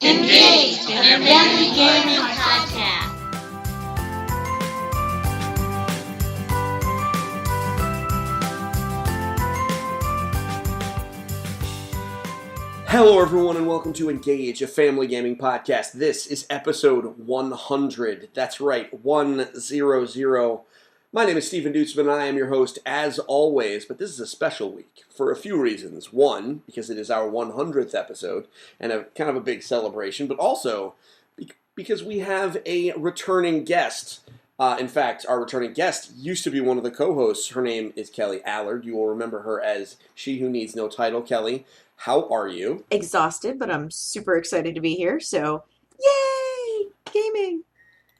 Engage in our Family Gaming Podcast. Hello everyone and welcome to Engage, a family gaming podcast. This is episode 100. That's right, 100. My name is Stephen Dutzman and I am your host as always, but this is a special week for a few reasons. One, because it is our 100th episode and a kind of a big celebration, but also because we have a returning guest. In fact, our returning guest used to be one of the co-hosts. Her name is Kelly Allard. You will remember her as She Who Needs No Title. Kelly, how are you? Exhausted, but I'm super excited to be here, so yay! Gaming!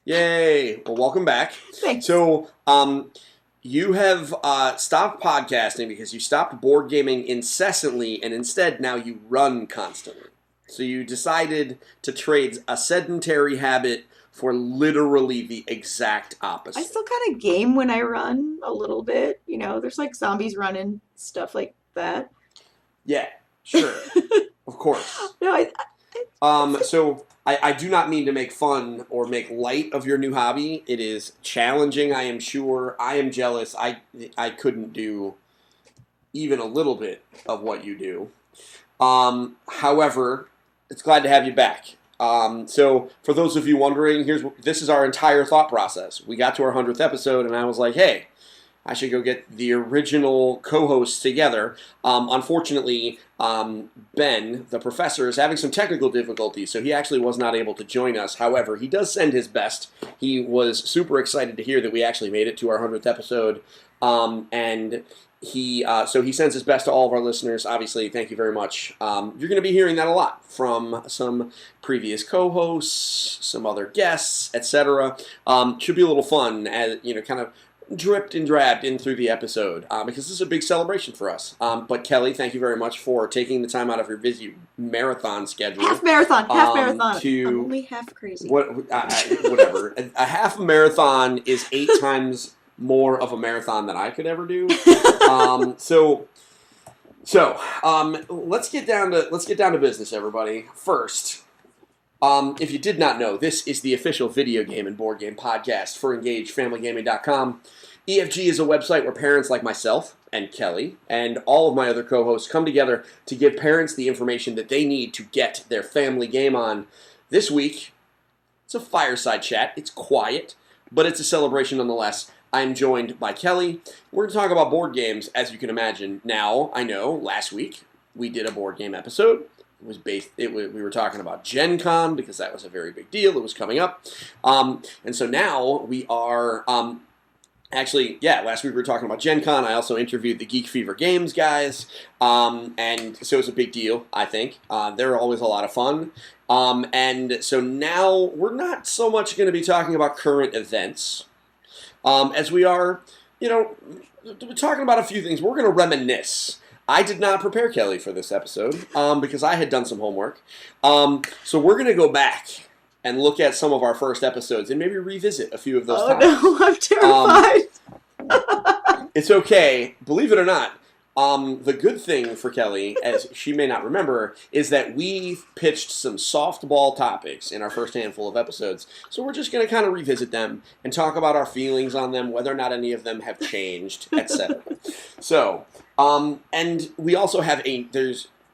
Yay! Well, welcome back. Thanks. So, you have stopped podcasting because you stopped board gaming incessantly, and instead now you run constantly. So you decided to trade a sedentary habit for literally the exact opposite. I still kind of game when I run a little bit. You know, there's like zombies running, stuff like that. Yeah, sure. Of course. No, So I do not mean to make fun or make light of your new hobby. It is challenging, I am sure. I am jealous. I couldn't do even a little bit of what you do. However, it's glad to have you back. So for those of you wondering, this is our entire thought process. We got to our 100th episode and I was like, hey, I should go get the original co-hosts together. Unfortunately, Ben, the professor, is having some technical difficulties, so he actually was not able to join us. However, he does send his best. He was super excited to hear that we actually made it to our 100th episode, and he sends his best to all of our listeners. Obviously, thank you very much. You're going to be hearing that a lot from some previous co-hosts, some other guests, etc. Should be a little fun, as kind of dripped and drabbed in through the episode because this is a big celebration for us. But Kelly, thank you very much for taking the time out of your busy marathon schedule. half marathon. I'm to only half crazy. Whatever. A half marathon is 8 times more of a marathon than I could ever do. So let's get down to business, everybody. First. If you did not know, this is the official video game and board game podcast for EngageFamilyGaming.com. EFG is a website where parents like myself and Kelly and all of my other co-hosts come together to give parents the information that they need to get their family game on. This week, it's a fireside chat. It's quiet, but it's a celebration nonetheless. I'm joined by Kelly. We're going to talk about board games, as you can imagine. Now, I know, last week, we did a board game episode. We were talking about Gen Con because that was a very big deal. It was coming up. And so now we are, last week we were talking about Gen Con. I also interviewed the Geek Fever Games guys. And so it's a big deal, I think. They're always a lot of fun. And so now we're not so much going to be talking about current events as we are, talking about a few things. We're going to reminisce. I did not prepare Kelly for this episode because I had done some homework. So we're going to go back and look at some of our first episodes and maybe revisit a few of those topics. Oh no, I'm terrified. It's okay. Believe it or not, the good thing for Kelly, as she may not remember, is that we pitched some softball topics in our first handful of episodes. So we're just going to kind of revisit them and talk about our feelings on them, whether or not any of them have changed, etc. So, and we also have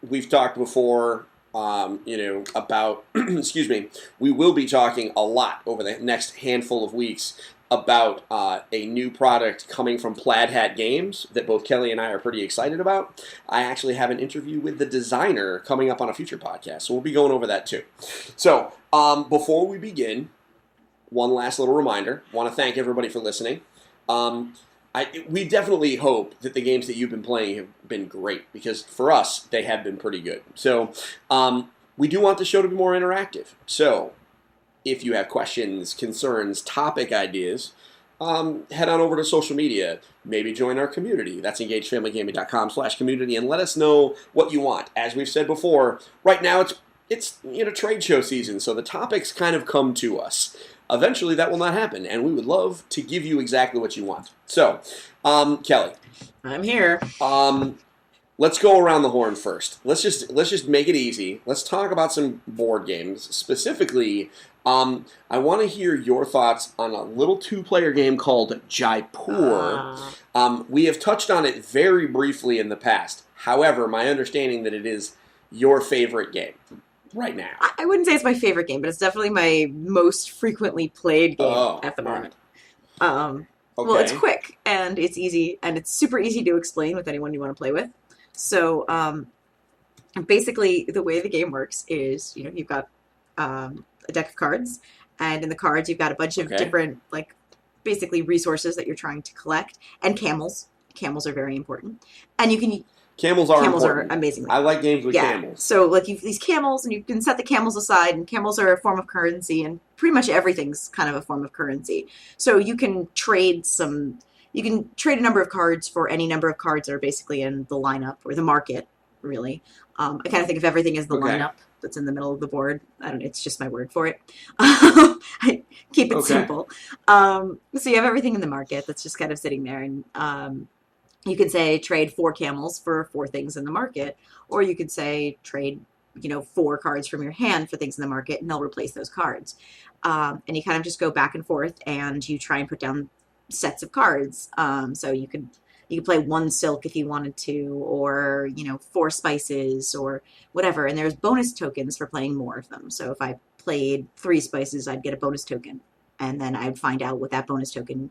we've talked before, about, excuse me, we will be talking a lot over the next handful of weeks about a new product coming from Plaid Hat Games that both Kelly and I are pretty excited about. I actually have an interview with the designer coming up on a future podcast, so we'll be going over that too. So, before we begin, one last little reminder. I want to thank everybody for listening. We definitely hope that the games that you've been playing have been great, because for us, they have been pretty good. So, we do want the show to be more interactive. So, if you have questions, concerns, topic ideas, head on over to social media. Maybe join our community. That's EngageFamilyGaming.com/community, and let us know what you want. As we've said before, right now it's trade show season, so the topics kind of come to us. Eventually, that will not happen, and we would love to give you exactly what you want. So, Kelly. I'm here. let's go around the horn first. Let's just make it easy. Let's talk about some board games. Specifically, I want to hear your thoughts on a little 2-player game called Jaipur. We have touched on it very briefly in the past. However, my understanding that it is your favorite game right now. I wouldn't say it's my favorite game, but it's definitely my most frequently played game at the moment. Okay. Well, it's quick, and it's easy, and it's super easy to explain with anyone you want to play with. So, basically, the way the game works is, you've got a deck of cards, and in the cards, you've got a bunch of different, basically resources that you're trying to collect, and camels. Camels are very important. And you can... Camels are amazing. I like games with camels. So, you've these camels, and you can set the camels aside, and camels are a form of currency, and pretty much everything's kind of a form of currency. So you can trade a number of cards for any number of cards that are basically in the lineup, or the market, really. I kind of think of everything as the lineup that's in the middle of the board. I don't know, it's just my word for it. I keep it simple. So you have everything in the market that's just kind of sitting there, and you can say trade 4 camels for 4 things in the market, or you could say trade, 4 cards from your hand for things in the market, and they'll replace those cards. And you kind of just go back and forth, and you try and put down sets of cards. So you could play 1 silk if you wanted to, or 4 spices, or whatever. And there's bonus tokens for playing more of them. So if I played 3 spices, I'd get a bonus token, and then I'd find out what that bonus token,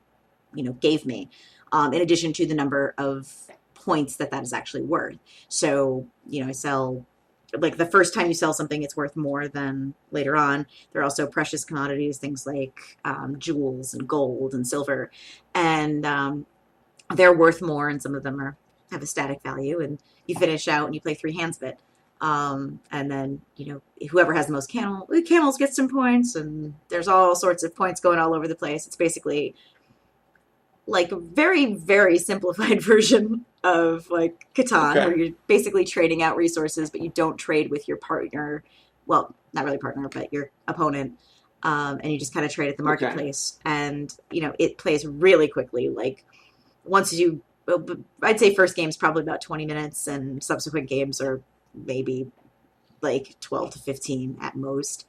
gave me. In addition to the number of points that is actually worth. So, I sell, the first time you sell something, it's worth more than later on. There are also precious commodities, things like jewels and gold and silver. And they're worth more, and some of them have a static value. And you finish out and you play 3 hands of it. And then, whoever has the most camels gets some points, and there's all sorts of points going all over the place. It's basically... a very, very simplified version of Catan, where you're basically trading out resources, but you don't trade with your partner. Well, not really partner, but your opponent. And you just kind of trade at the marketplace. And, it plays really quickly. I'd say first game's probably about 20 minutes, and subsequent games are maybe 12 to 15 at most.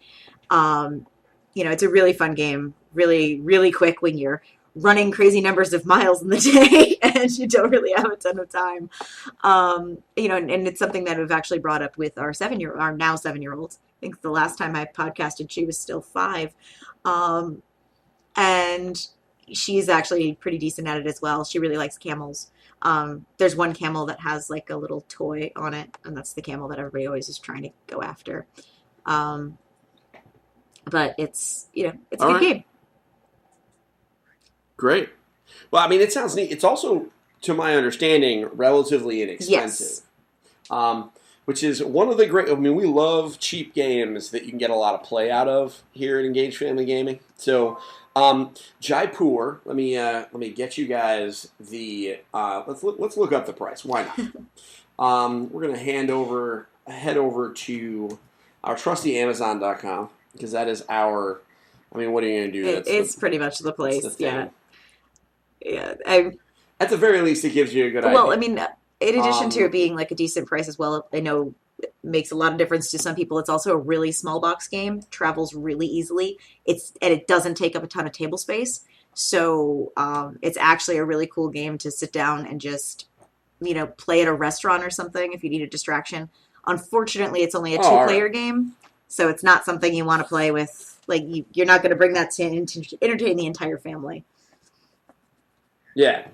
It's a really fun game, really, really quick when you're running crazy numbers of miles in the day and you don't really have a ton of time. And it's something that we've actually brought up with our now 7-year-old. I think the last time I podcasted, she was still 5. And she's actually pretty decent at it as well. She really likes camels. There's one camel that has a little toy on it, and that's the camel that everybody always is trying to go after. But it's a good game. Great. Well, it sounds neat. It's also, to my understanding, relatively inexpensive. Yes. Which is one of the great... we love cheap games that you can get a lot of play out of here at Engage Family Gaming. So, Jaipur, let me get you guys the... let's look up the price. Why not? We're going to head over to our trusty Amazon.com, because that is our... what are you going to do? It's pretty much the place, yeah. Yeah, at the very least, it gives you a good idea. Well, in addition to it being a decent price as well, I know it makes a lot of difference to some people. It's also a really small box game, travels really easily. And it doesn't take up a ton of table space. So it's actually a really cool game to sit down and just, play at a restaurant or something if you need a distraction. Unfortunately, it's only a 2-player game, so it's not something you want to play with. You're not going to bring that to entertain the entire family. Yeah,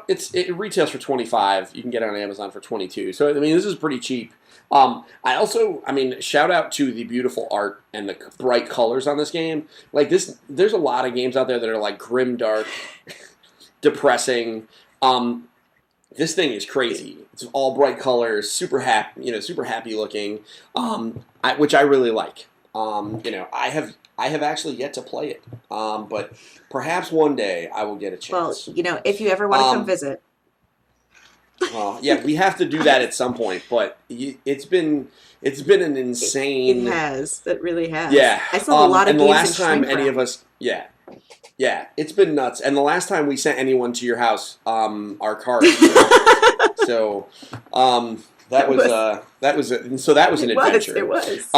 it retails for $25. You can get it on Amazon for $22. So this is pretty cheap. Shout out to the beautiful art and the bright colors on this game. There's a lot of games out there that are grim, dark, depressing. This thing is crazy. It's all bright colors, super happy looking, which I really like. I have actually yet to play it, but perhaps one day I will get a chance. Well, if you ever want to come visit. Well, yeah, we have to do that at some point, but it's been an insane... It has. It really has. Yeah. I saw a lot of games and the last in time shrink any wrap. of us... Yeah. Yeah, it's been nuts. And the last time we sent anyone to your house, our cards. So, that was an adventure. It was.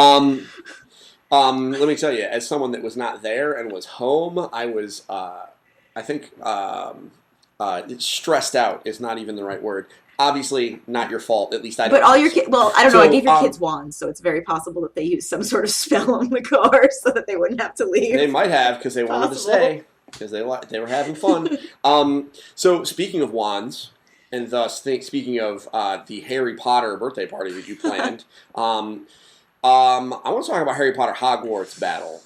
Let me tell you, as someone that was not there and was home, I was, I think, stressed out is not even the right word. Obviously, not your fault. At least I don't. But all your kids, well, I don't know. I gave your So, kids wands, so it's very possible that they used some sort of spell on the car so that they wouldn't have to leave. They might have because they wanted to Possible. stay because they were having fun. So speaking of wands, and thus speaking of the Harry Potter birthday party that you planned, I want to talk about Harry Potter Hogwarts Battle.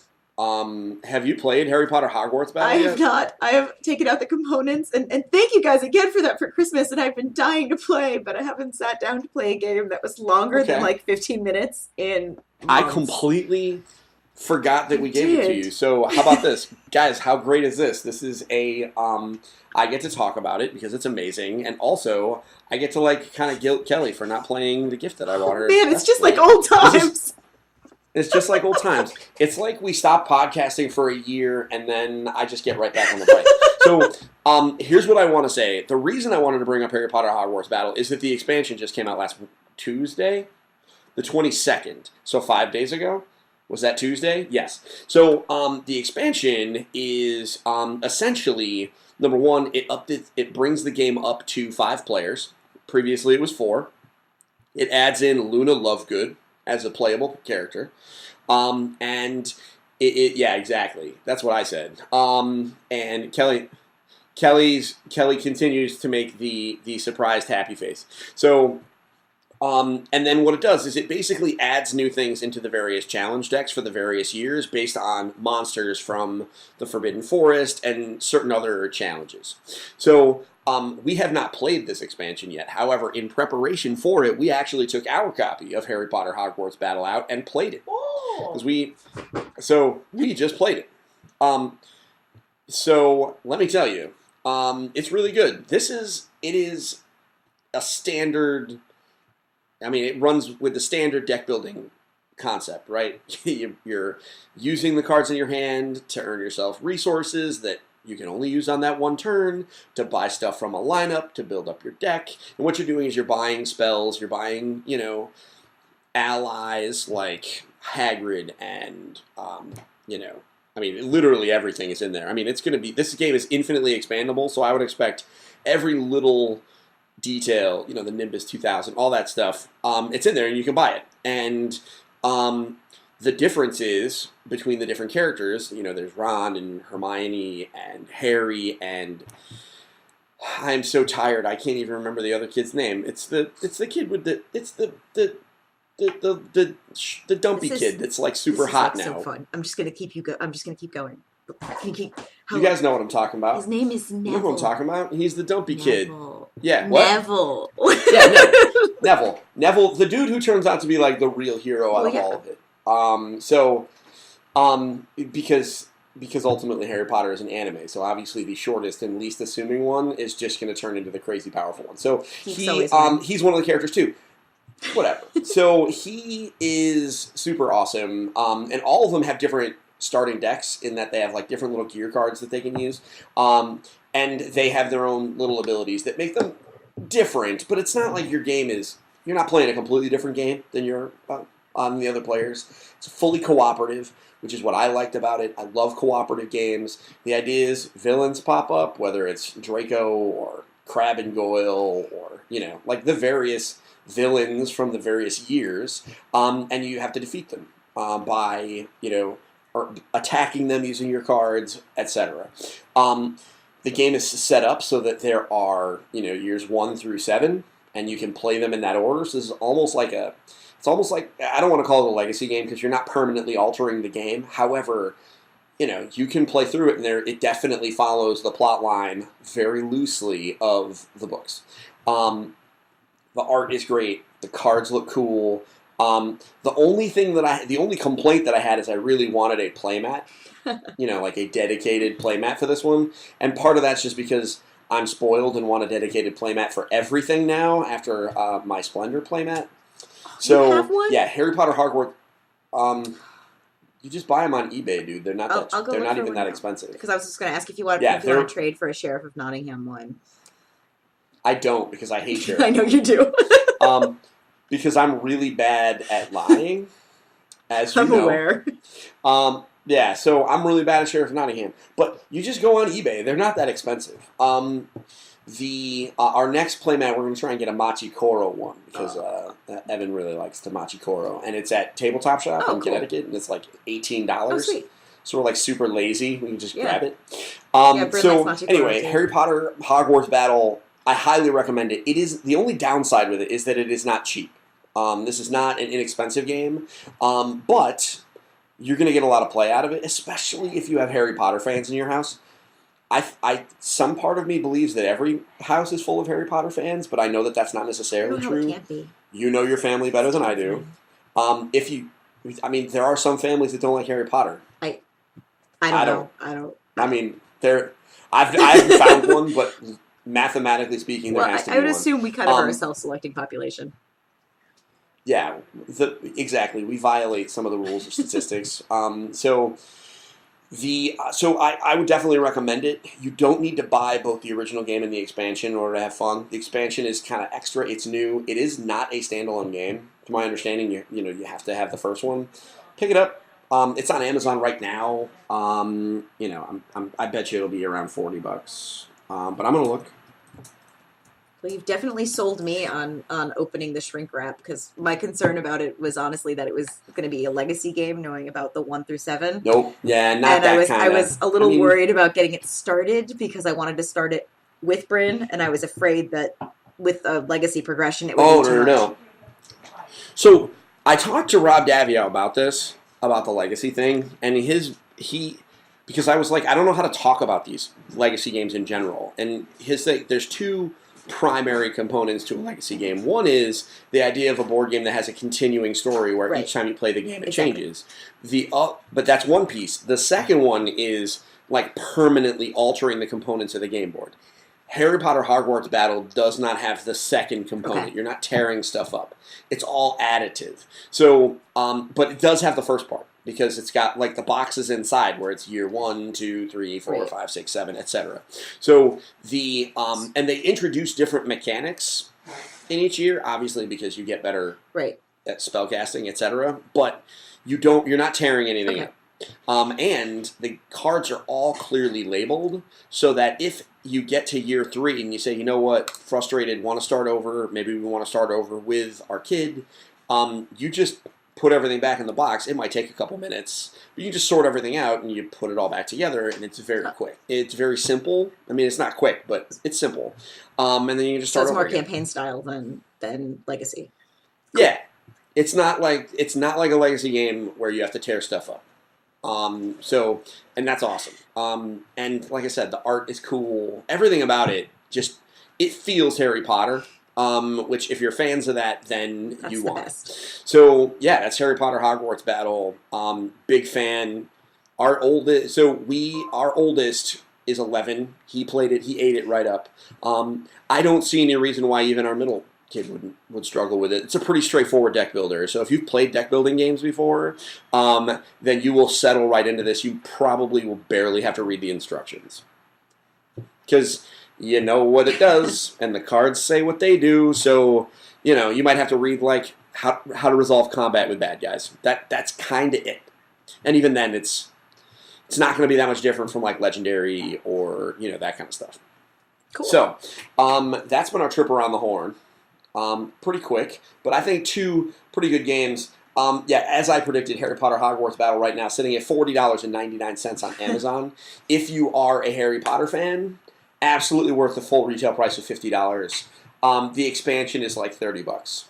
Have you played Harry Potter Hogwarts Battle I yet? have not. I have taken out the components, and thank you guys again for that for Christmas. And I've been dying to play, but I haven't sat down to play a game that was longer than Okay. like 15 minutes in I months. completely forgot that we You gave it to did. you. So how about this, guys? How great is this? This is a I get to talk about it because it's amazing, and also I get to like kind of guilt Kelly for not playing the gift that I bought her. Man, it's just like That's- old times. It's just like old times. It's like we stopped podcasting for a year, and then I just get right back on the bike. So, here's what I want to say. The reason I wanted to bring up Harry Potter Hogwarts Battle is that the expansion just came out last Tuesday, the 22nd. So 5 days ago. Was that Tuesday? Yes. So, the expansion is essentially, number one, it brings the game up to 5 players. Previously, it was 4. It adds in Luna Lovegood as a playable character. And yeah, exactly. That's what I said. And Kelly continues to make the surprised happy face. So, and then what it does is it basically adds new things into the various challenge decks for the various years based on monsters from the Forbidden Forest and certain other challenges. So, we have not played this expansion yet. However, in preparation for it, we actually took our copy of Harry Potter Hogwarts Battle out and played it. Because we just played it. So let me tell you, it's really good. It is a standard. I mean, it runs with the standard deck building concept, right? You're using the cards in your hand to earn yourself resources that you can only use on that one turn, to buy stuff from a lineup, to build up your deck. And what you're doing is you're buying spells, you're buying, allies like Hagrid and, I mean, literally everything is in there. I mean, this game is infinitely expandable, so I would expect every little detail, the Nimbus 2000, all that stuff, it's in there and you can buy it. And, the difference is between the different characters, there's Ron and Hermione and Harry and I'm so tired I can't even remember the other kid's name. It's the kid with the dumpy kid that's like super hot now. So fun. I'm just gonna keep going. You guys know what I'm talking about. His name is Neville. You know who I'm talking about? He's the dumpy kid. Yeah, what? Neville. Yeah, Neville. Neville, the dude who turns out to be like the real hero out of all of it. Because ultimately Harry Potter is an anime, so obviously the shortest and least assuming one is just going to turn into the crazy powerful one. So he's one of the characters too. Whatever. So he is super awesome, and all of them have different starting decks in that they have like different little gear cards that they can use, and they have their own little abilities that make them different. But it's not like you're not playing a completely different game than you're on the other players. It's fully cooperative, which is what I liked about it. I love cooperative games. The idea is villains pop up, whether it's Draco or Crabbe and Goyle or, like the various villains from the various years, and you have to defeat them by, or attacking them using your cards, etc. The game is set up so that there are, years 1 through 7, and you can play them in that order. So this is almost like I don't want to call it a legacy game because you're not permanently altering the game. However, you can play through it, and it definitely follows the plot line very loosely of the books. The art is great. The cards look cool. The only complaint that I had is I really wanted a playmat, like a dedicated playmat for this one. And part of that's just because I'm spoiled and want a dedicated playmat for everything now after my Splendor playmat. So, you have one? yeah, Harry Potter Hogwarts. You just buy them on eBay, dude. They're not they're not even that expensive. Because I was just going to ask if you want to trade for a Sheriff of Nottingham one. I don't, because I hate Sheriff. I know you do. Because I'm really bad at lying, as you know. I'm aware. Yeah, so I'm really bad at Sheriff of Nottingham. But you just go on eBay. They're not that expensive. Our next playmat, we're going to try and get a Machi Koro one, because Evan really likes the Machi Koro. And it's at Tabletop Shop in Connecticut, and it's like $18. Oh, sweet. So we're like super lazy. We can just grab it. So anyway, Harry Potter Hogwarts Battle, I highly recommend it. It is the only downside with it is that it is not cheap. This is not an inexpensive game, but you're going to get a lot of play out of it, especially if you have Harry Potter fans in your house. Some part of me believes that every house is full of Harry Potter fans, but I know that that's not necessarily true. It can't be. You know your family better than I do. There are some families that don't like Harry Potter. I don't know. I mean, I haven't found one, but mathematically speaking, there has to be one. I would assume we kind of are a self-selecting population. Yeah, exactly. We violate some of the rules of statistics. So I would definitely recommend it. You don't need to buy both the original game and the expansion in order to have fun. The expansion is kind of extra. It's new. It is not a standalone game. To my understanding, you have to have the first one. Pick it up. It's on Amazon right now. I bet you it'll be around $40. But I'm gonna look. Well, you've definitely sold me on opening the shrink wrap, because my concern about it was honestly that it was going to be a legacy game, knowing about the 1 through 7. Nope. Yeah, not and that kind of. I was a little worried about getting it started because I wanted to start it with Bryn, and I was afraid that with a legacy progression it would be too much. No. So I talked to Rob Davio about this, about the legacy thing, and because I was like, I don't know how to talk about these legacy games in general, and his thing, there's two primary components to a legacy game. One is the idea of a board game that has a continuing story where each time you play the game it changes. But that's one piece. The second one is like permanently altering the components of the game board. Harry Potter Hogwarts Battle does not have the second component. Okay. You're not tearing stuff up. It's all additive. So, but it does have the first part, because it's got like the boxes inside where it's year 1, 2, 3, 4, 5, 6, 7, etc. So and they introduce different mechanics in each year, obviously because you get better at spellcasting, etc. But you're not tearing anything up. And the cards are all clearly labeled, so that if you get to year 3 and you say, you know what, frustrated, want to start over, maybe we want to start over with our kid, you just put everything back in the box. It might take a couple minutes, but you just sort everything out and you put it all back together, and it's very quick. It's very simple. I mean, it's not quick, but it's simple. And then you can just start over. So it's more campaign style than Legacy. Yeah, it's not like a Legacy game where you have to tear stuff up. And that's awesome. And like I said, the art is cool. Everything about it it feels Harry Potter. Which, if you're fans of that, then that's you want. Best. So yeah, that's Harry Potter Hogwarts Battle. Big fan. Our oldest is 11. He played it. He ate it right up. I don't see any reason why even our middle kid would struggle with it. It's a pretty straightforward deck builder. So if you've played deck building games before, then you will settle right into this. You probably will barely have to read the instructions, because you know what it does, and the cards say what they do. So you might have to read like how to resolve combat with bad guys. That's kind of it. And even then, it's not going to be that much different from like Legendary or that kind of stuff. Cool. So that's been our trip around the horn. Pretty quick, but I think 2 pretty good games. As I predicted, Harry Potter Hogwarts Battle right now sitting at $40.99 on Amazon. If you are a Harry Potter fan, absolutely worth the full retail price of $50. The expansion is like $30.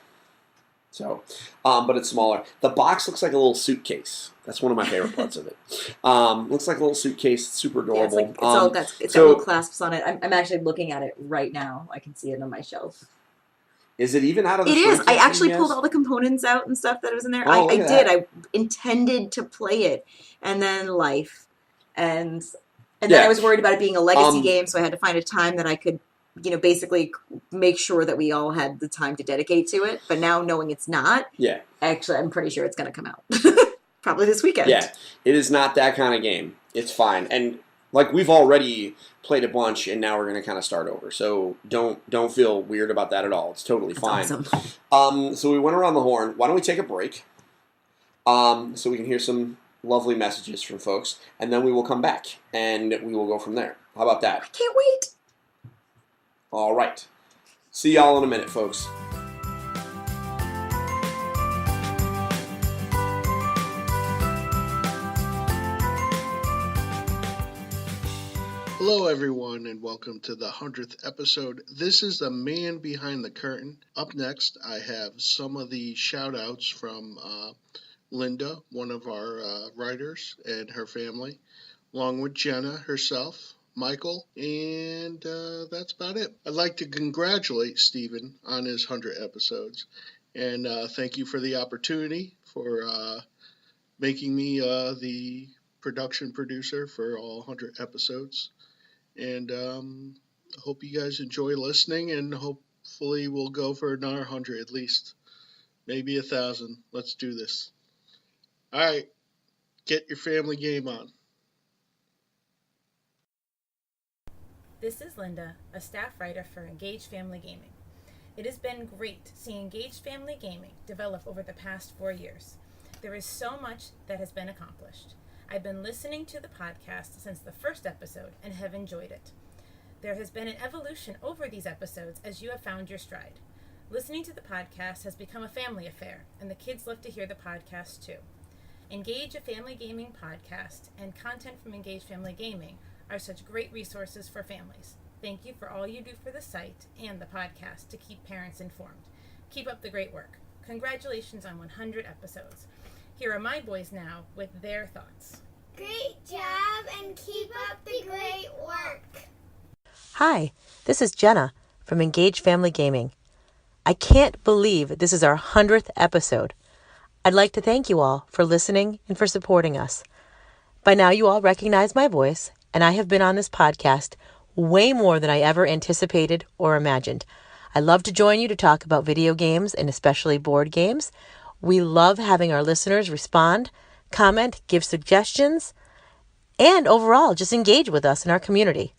So, but it's smaller. The box looks like a little suitcase. That's one of my favorite parts of it. Looks like a little suitcase, super adorable. Yeah, it's got little clasps on it. I'm actually looking at it right now. I can see it on my shelf. Is it even out of the It is. I actually pulled all the components out and stuff that was in there. I did. I intended to play it, and then life, and then I was worried about it being a legacy game, so I had to find a time that I could, basically make sure that we all had the time to dedicate to it. But now knowing it's not, actually, I'm pretty sure it's going to come out. Probably this weekend. Yeah, it is not that kind of game. It's fine. And like we've already played a bunch and now we're going to kind of start over. So don't feel weird about that at all. It's totally fine. Awesome. So we went around the horn. Why don't we take a break? So we can hear some lovely messages from folks, and then we will come back and we will go from there. How about that? I can't wait. All right. See y'all in a minute, folks. Hello, everyone, and welcome to the 100th episode. This is the man behind the curtain. Up next, I have some of the shout-outs from Linda, one of our writers, and her family, along with Jenna herself, Michael, and that's about it. I'd like to congratulate Stephen on his 100 episodes, and thank you for the opportunity for making me the production producer for all 100 episodes. And I hope you guys enjoy listening, and hopefully we'll go for another 100 at least. Maybe 1,000. Let's do this. All right. Get your family game on. This is Linda, a staff writer for Engaged Family Gaming. It has been great seeing Engaged Family Gaming develop over the past 4 years. There is so much that has been accomplished. I've been listening to the podcast since the first episode and have enjoyed it. There has been an evolution over these episodes as you have found your stride. Listening to the podcast has become a family affair, and the kids love to hear the podcast too. Engage, a family gaming podcast, and content from Engage Family Gaming are such great resources for families. Thank you for all you do for the site and the podcast to keep parents informed. Keep up the great work. Congratulations on 100 episodes. Here are my boys now with their thoughts. Great job, and keep up the great work. Hi, this is Jenna from Engage Family Gaming. I can't believe this is our 100th episode. I'd like to thank you all for listening and for supporting us. By now you all recognize my voice, and I have been on this podcast way more than I ever anticipated or imagined. I love to join you to talk about video games and especially board games. We love having our listeners respond, comment, give suggestions, and overall just engage with us in our community.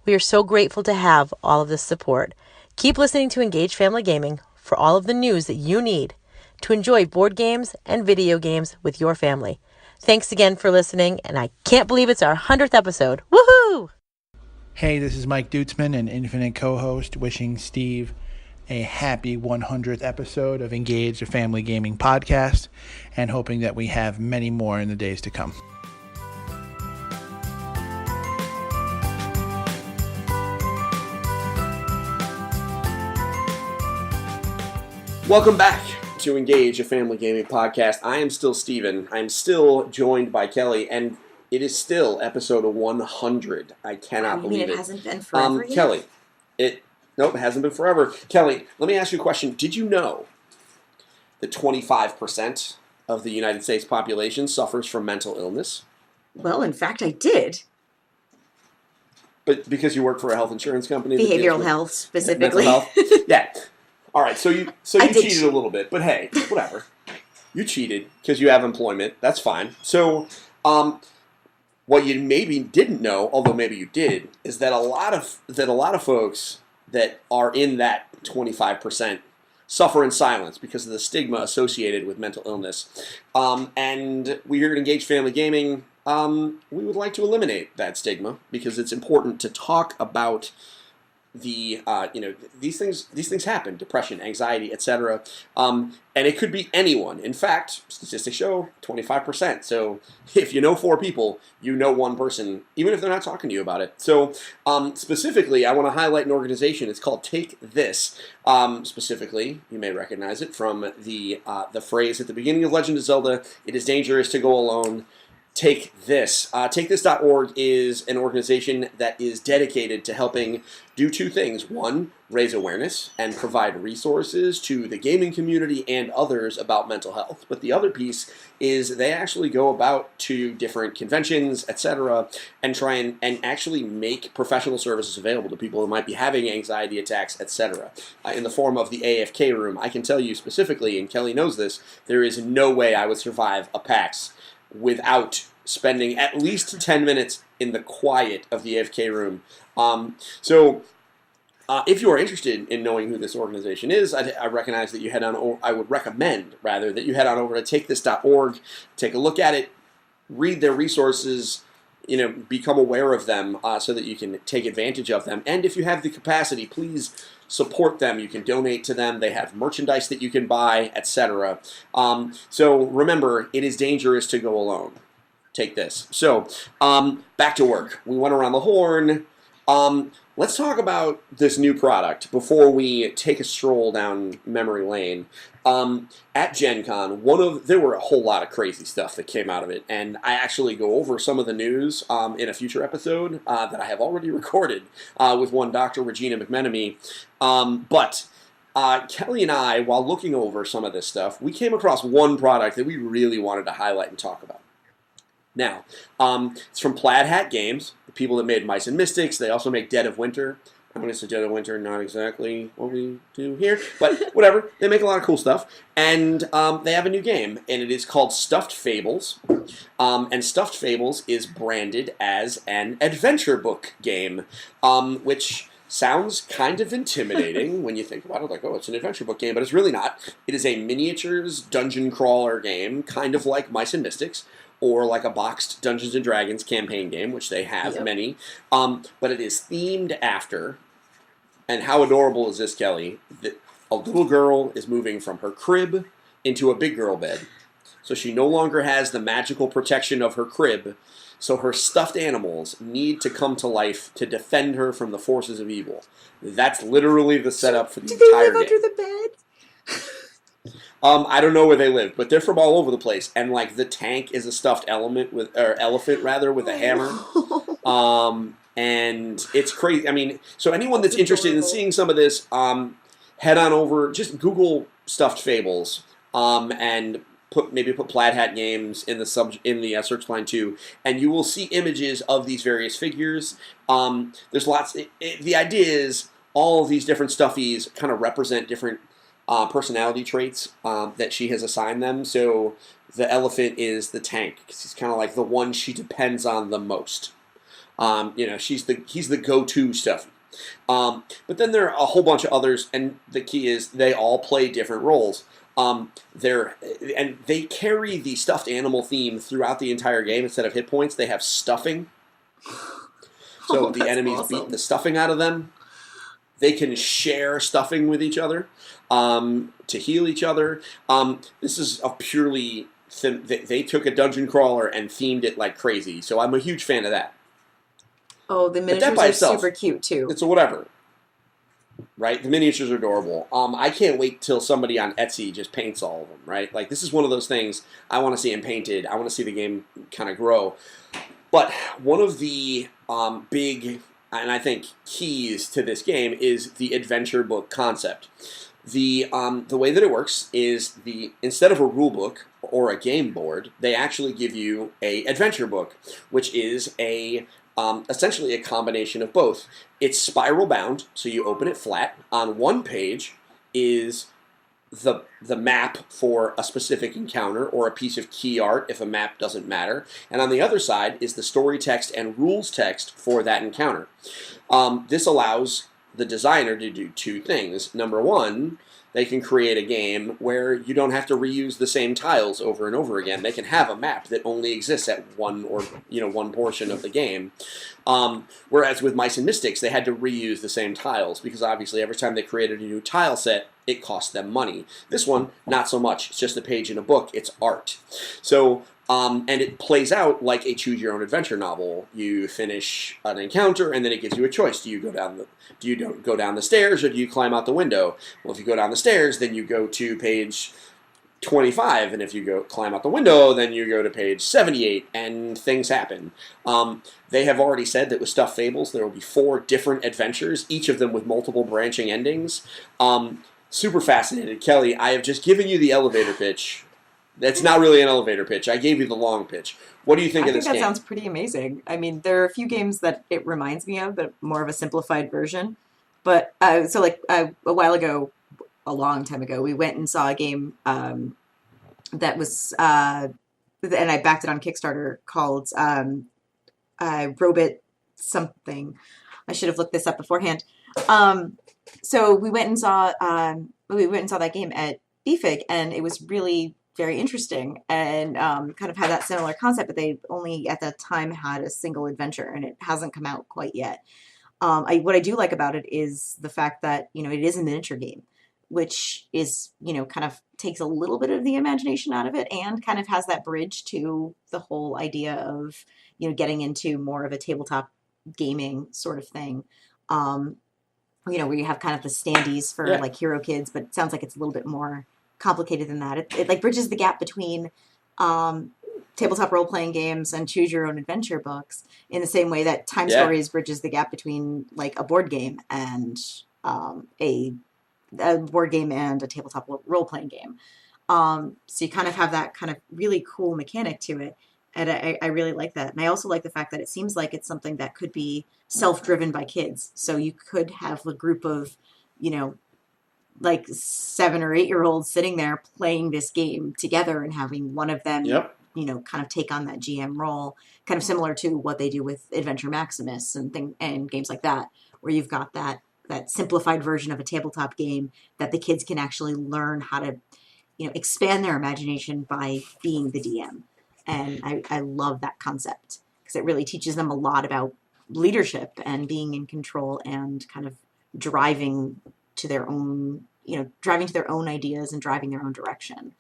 We are so grateful to have all of this support. Keep listening to Engage Family Gaming for all of the news that you need to enjoy board games and video games with your family. Thanks again for listening, and I can't believe it's our 100th episode. Woohoo! Hey, this is Mike Dutzman, an infinite co-host, wishing Steve a happy 100th episode of Engage, a Family Gaming podcast, and hoping that we have many more in the days to come. Welcome back to Engage, a Family Gaming podcast. I am still Steven. I'm still joined by Kelly, and it is still episode 100. I cannot believe it. It hasn't been forever yet? Kelly, it hasn't been forever. Kelly, let me ask you a question. Did you know that 25% of the United States population suffers from mental illness? Well, in fact, I did. But because you work for a health insurance company? Behavioral health, specifically. Mental health? Yeah. All right, so you cheated cheat a little bit, but hey, whatever. You cheated because you have employment. That's fine. So, what you maybe didn't know, although maybe you did, is that a lot of folks that are in that 25% suffer in silence because of the stigma associated with mental illness. And we here at Engage Family Gaming, we would like to eliminate that stigma because it's important to talk about these things happen: depression, anxiety, etc. And it could be anyone. In fact, statistics show 25%. So if you know 4 people, you know 1 person, even if they're not talking to you about it. So specifically, I want to highlight an organization. It's called Take This. Specifically, you may recognize it from the phrase at the beginning of Legend of Zelda: "It is dangerous to go alone." Take This. TakeThis.org is an organization that is dedicated to helping do two things. One, raise awareness and provide resources to the gaming community and others about mental health. But the other piece is they actually go about to different conventions, etc., and try and actually make professional services available to people who might be having anxiety attacks, etc., in the form of the AFK room. I can tell you specifically, and Kelly knows this, there is no way I would survive a PAX without spending at least 10 minutes in the quiet of the AFK room. If you are interested in knowing who this organization is, I recognize that you head on. Or I would recommend rather that you head on over to takethis.org, take a look at it, read their resources, become aware of them, so that you can take advantage of them. And if you have the capacity, please support them. You can donate to them. They have merchandise that you can buy, etc. So remember, it is dangerous to go alone. Take this. So back to work. We went around the horn. Let's talk about this new product before we take a stroll down memory lane. At Gen Con, there were a whole lot of crazy stuff that came out of it, and I actually go over some of the news in a future episode that I have already recorded with one Dr. Regina McMenemy. But Kelly and I, while looking over some of this stuff, we came across one product that we really wanted to highlight and talk about. Now, it's from Plaid Hat Games, the people that made Mice and Mystics. They also make Dead of Winter. I'm going to say Dead of Winter, not exactly what we do here, but whatever. They make a lot of cool stuff. And they have a new game, and it is called Stuffed Fables. And Stuffed Fables is branded as an adventure book game, which sounds kind of intimidating when you think about it, like, oh, it's an adventure book game, but it's really not. It is a miniatures dungeon crawler game, kind of like Mice and Mystics, or like a boxed Dungeons & Dragons campaign game, which they have many. But it is themed after, and how adorable is this, Kelly? A little girl is moving from her crib into a big girl bed. So she no longer has the magical protection of her crib, so her stuffed animals need to come to life to defend her from the forces of evil. That's literally the setup for the entire game. Do they live under the bed? I don't know where they live, but they're from all over the place. And like the tank is a stuffed elephant with a hammer. And it's crazy. I mean, so anyone that's interested in seeing some of this, head on over. Just Google Stuffed Fables, and put Plaid Hat Games in the search line too, and you will see images of these various figures. There's lots. The idea is all of these different stuffies kind of represent different personality traits that she has assigned them. So the elephant is the tank because he's kind of like the one she depends on the most. He's the go-to stuffy. But then there are a whole bunch of others, and the key is they all play different roles. They carry the stuffed animal theme throughout the entire game. Instead of hit points, they have stuffing. So the enemies beat the stuffing out of them. They can share stuffing with each other to heal each other. This is a purely... They took a dungeon crawler and themed it like crazy, so I'm a huge fan of that. Oh, the miniatures are super cute, too. It's a whatever. Right? The miniatures are adorable. I can't wait till somebody on Etsy just paints all of them, right? Like, this is one of those things I want to see them painted. I want to see the game kind of grow. But one of the big, and I think, keys to this game is the adventure book concept. The way that it works is instead of a rule book or a game board, they actually give you a adventure book, which is essentially a combination of both. It's spiral bound, so you open it flat. On one page is the map for a specific encounter or a piece of key art if a map doesn't matter. And on the other side is the story text and rules text for that encounter. This allows the designer to do two things. Number one, they can create a game where you don't have to reuse the same tiles over and over again. They can have a map that only exists at one portion of the game. Whereas with Mice and Mystics, they had to reuse the same tiles because obviously every time they created a new tile set, it cost them money. This one, not so much. It's just a page in a book. It's art. So, and it plays out like a choose-your-own-adventure novel. You finish an encounter, and then it gives you a choice. Do you go down the stairs, or do you climb out the window? Well, if you go down the stairs, then you go to page 25, and if you go climb out the window, then you go to page 78, and things happen. They have already said that with Stuffed Fables, there will be 4 different adventures, each of them with multiple branching endings. Super fascinated. Kelly, I have just given you the elevator pitch. That's not really an elevator pitch. I gave you the long pitch. What do you think of this game? I think that sounds pretty amazing. I mean, there are a few games that it reminds me of, but more of a simplified version. But a while ago, a long time ago, we went and saw a game that was, and I backed it on Kickstarter, called Robot something. I should have looked this up beforehand. So we went and saw that game at BFIG, and it was really very interesting and kind of had that similar concept, but they only at that time had a single adventure, and it hasn't come out quite yet. What I do like about it is the fact that, it is a miniature game, which is, kind of takes a little bit of the imagination out of it and kind of has that bridge to the whole idea of, getting into more of a tabletop gaming sort of thing. Where you have kind of the standees for like Hero Kids, but it sounds like it's a little bit more complicated than that. It like bridges the gap between tabletop role-playing games and choose your own adventure books in the same way that Time Stories bridges the gap between like a board game and a board game and a tabletop role-playing game. So you kind of have that kind of really cool mechanic to it. And I really like that. And I also like the fact that it seems like it's something that could be self-driven by kids. So you could have a group of, like 7 or 8-year-olds sitting there playing this game together and having one of them, kind of take on that GM role, kind of similar to what they do with Adventure Maximus and games like that, where you've got that simplified version of a tabletop game that the kids can actually learn how to, expand their imagination by being the DM. And I love that concept because it really teaches them a lot about leadership and being in control and kind of driving to their own ideas and driving their own direction.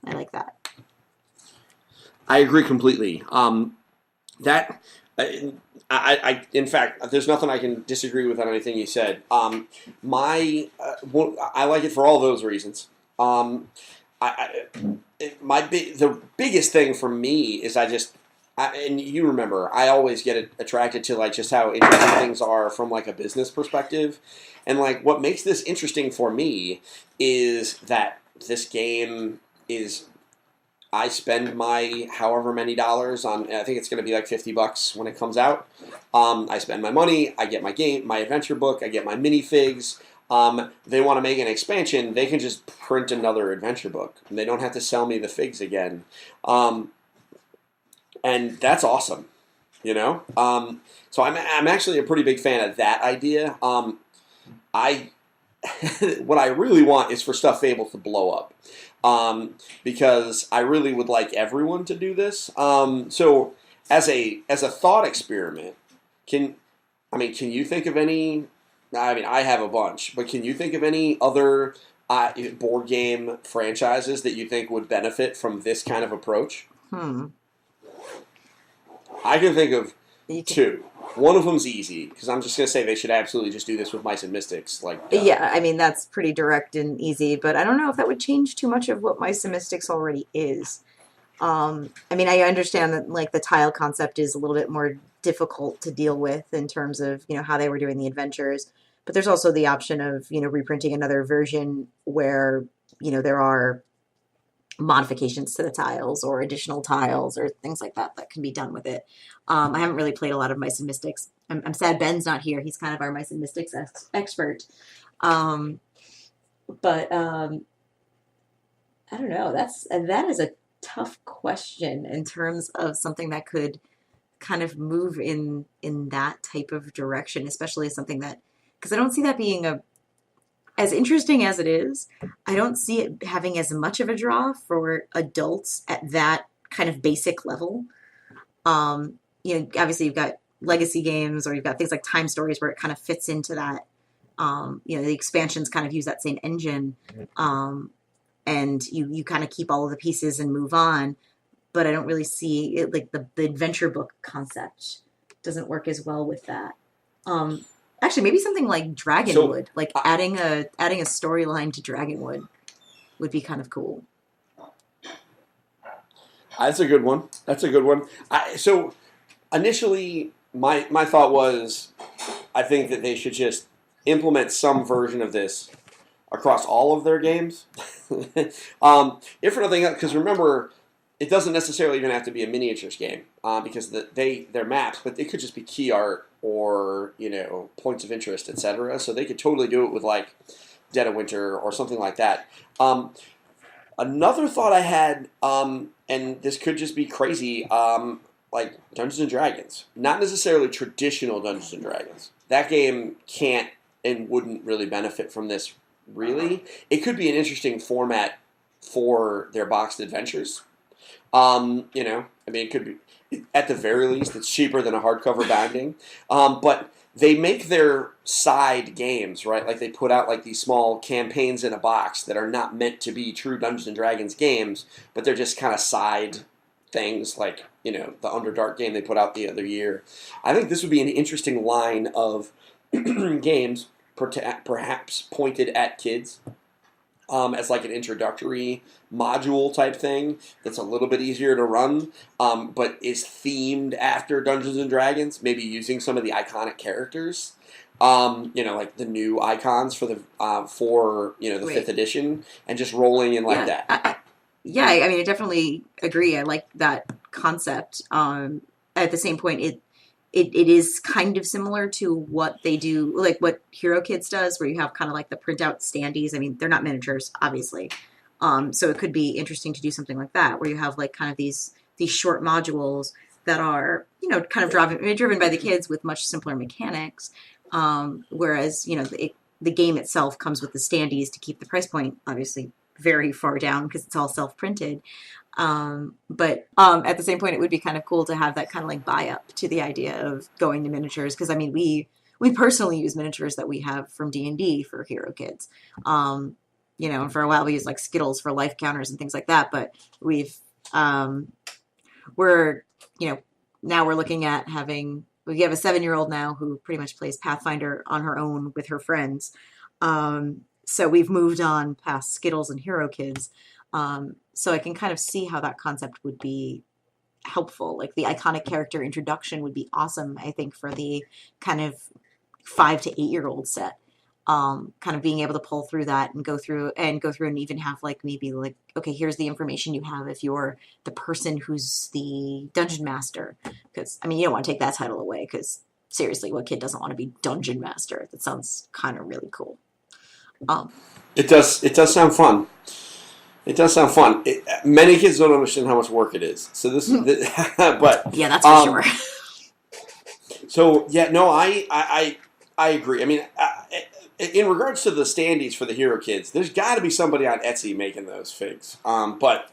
I like that. I agree completely. In fact, there's nothing I can disagree with on anything you said. I like it for all those reasons. The biggest thing for me is and you remember, I always get attracted to like just how interesting things are from like a business perspective, and like what makes this interesting for me is that this game is. I spend my however many dollars on. I think it's going to be like $50 when it comes out. I spend my money. I get my adventure book. I get my minifigs. They want to make an expansion, they can just print another adventure book. And they don't have to sell me the figs again. And that's awesome, So I'm actually a pretty big fan of that idea. What I really want is for Stuffed Fables to blow up. Because I really would like everyone to do this. So as a thought experiment, can you think of any... I have a bunch, but can you think of any other board game franchises that you think would benefit from this kind of approach? I can think of 2. One of them's easy, because I'm just going to say they should absolutely just do this with Mice and Mystics. That's pretty direct and easy, but I don't know if that would change too much of what Mice and Mystics already is. I understand that like the tile concept is a little bit more difficult to deal with in terms of, how they were doing the adventures. But there's also the option of, reprinting another version where, there are modifications to the tiles or additional tiles or things like that can be done with it. I haven't really played a lot of Mice and Mystics. I'm sad Ben's not here. He's kind of our Mice and Mystics expert. I don't know. That is a tough question in terms of something that could kind of move in that type of direction, especially something that, because I don't see that being as interesting as it is, I don't see it having as much of a draw for adults at that kind of basic level. Obviously you've got legacy games or you've got things like Time Stories where it kind of fits into that. The expansions kind of use that same engine. And you kind of keep all of the pieces and move on. But I don't really see it, like the adventure book concept doesn't work as well with that. Actually, maybe something like Dragonwood, adding a storyline to Dragonwood would be kind of cool. That's a good one. That's a good one. So initially, my thought was, I think that they should just implement some version of this across all of their games. If for nothing else, because remember, it doesn't necessarily even have to be a miniatures game because they're maps, but it could just be key art or points of interest, etc. So they could totally do it with like Dead of Winter or something like that. Another thought I had, and this could just be crazy, like Dungeons and Dragons. Not necessarily traditional Dungeons and Dragons. That game can't and wouldn't really benefit from this, really. It could be an interesting format for their boxed adventures. It could be, at the very least, it's cheaper than a hardcover binding. But they make their side games, right? Like they put out like these small campaigns in a box that are not meant to be true Dungeons and Dragons games, but they're just kind of side things like, the Underdark game they put out the other year. I think this would be an interesting line of games, perhaps pointed at kids, as like an introductory module type thing that's a little bit easier to run, but is themed after Dungeons and Dragons, maybe using some of the iconic characters, like the new icons for the Right. 5th edition, and just rolling in like that. I definitely agree. I like that concept. At the same point, it is kind of similar to what they do, like what Hero Kids does, where you have kind of like the printout standees. I mean, they're not miniatures, obviously. So it could be interesting to do something like that, where you have like kind of these short modules that are, kind of driven by the kids with much simpler mechanics. Whereas, the game itself comes with the standees to keep the price point obviously very far down because it's all self-printed. But at the same point, it would be kind of cool to have that kind of like buy up to the idea of going to miniatures. Because we personally use miniatures that we have from D&D for Hero Kids. And for a while we used like Skittles for life counters and things like that. But now we're looking at we have a 7-year-old now who pretty much plays Pathfinder on her own with her friends. So we've moved on past Skittles and Hero Kids. So I can kind of see how that concept would be helpful. Like the iconic character introduction would be awesome, I think, for the kind of 5 to 8-year-old set. Kind of being able to pull through that and go through and even have like maybe like, okay, here's the information you have if you're the person who's the dungeon master. Because you don't want to take that title away, because seriously, what kid doesn't want to be dungeon master? That sounds kind of really cool. It does sound fun. It does sound fun. Many kids don't understand how much work it is. So but yeah, that's for sure. So yeah, no, I agree. In regards to the standees for the Hero Kids, there's got to be somebody on Etsy making those figs. But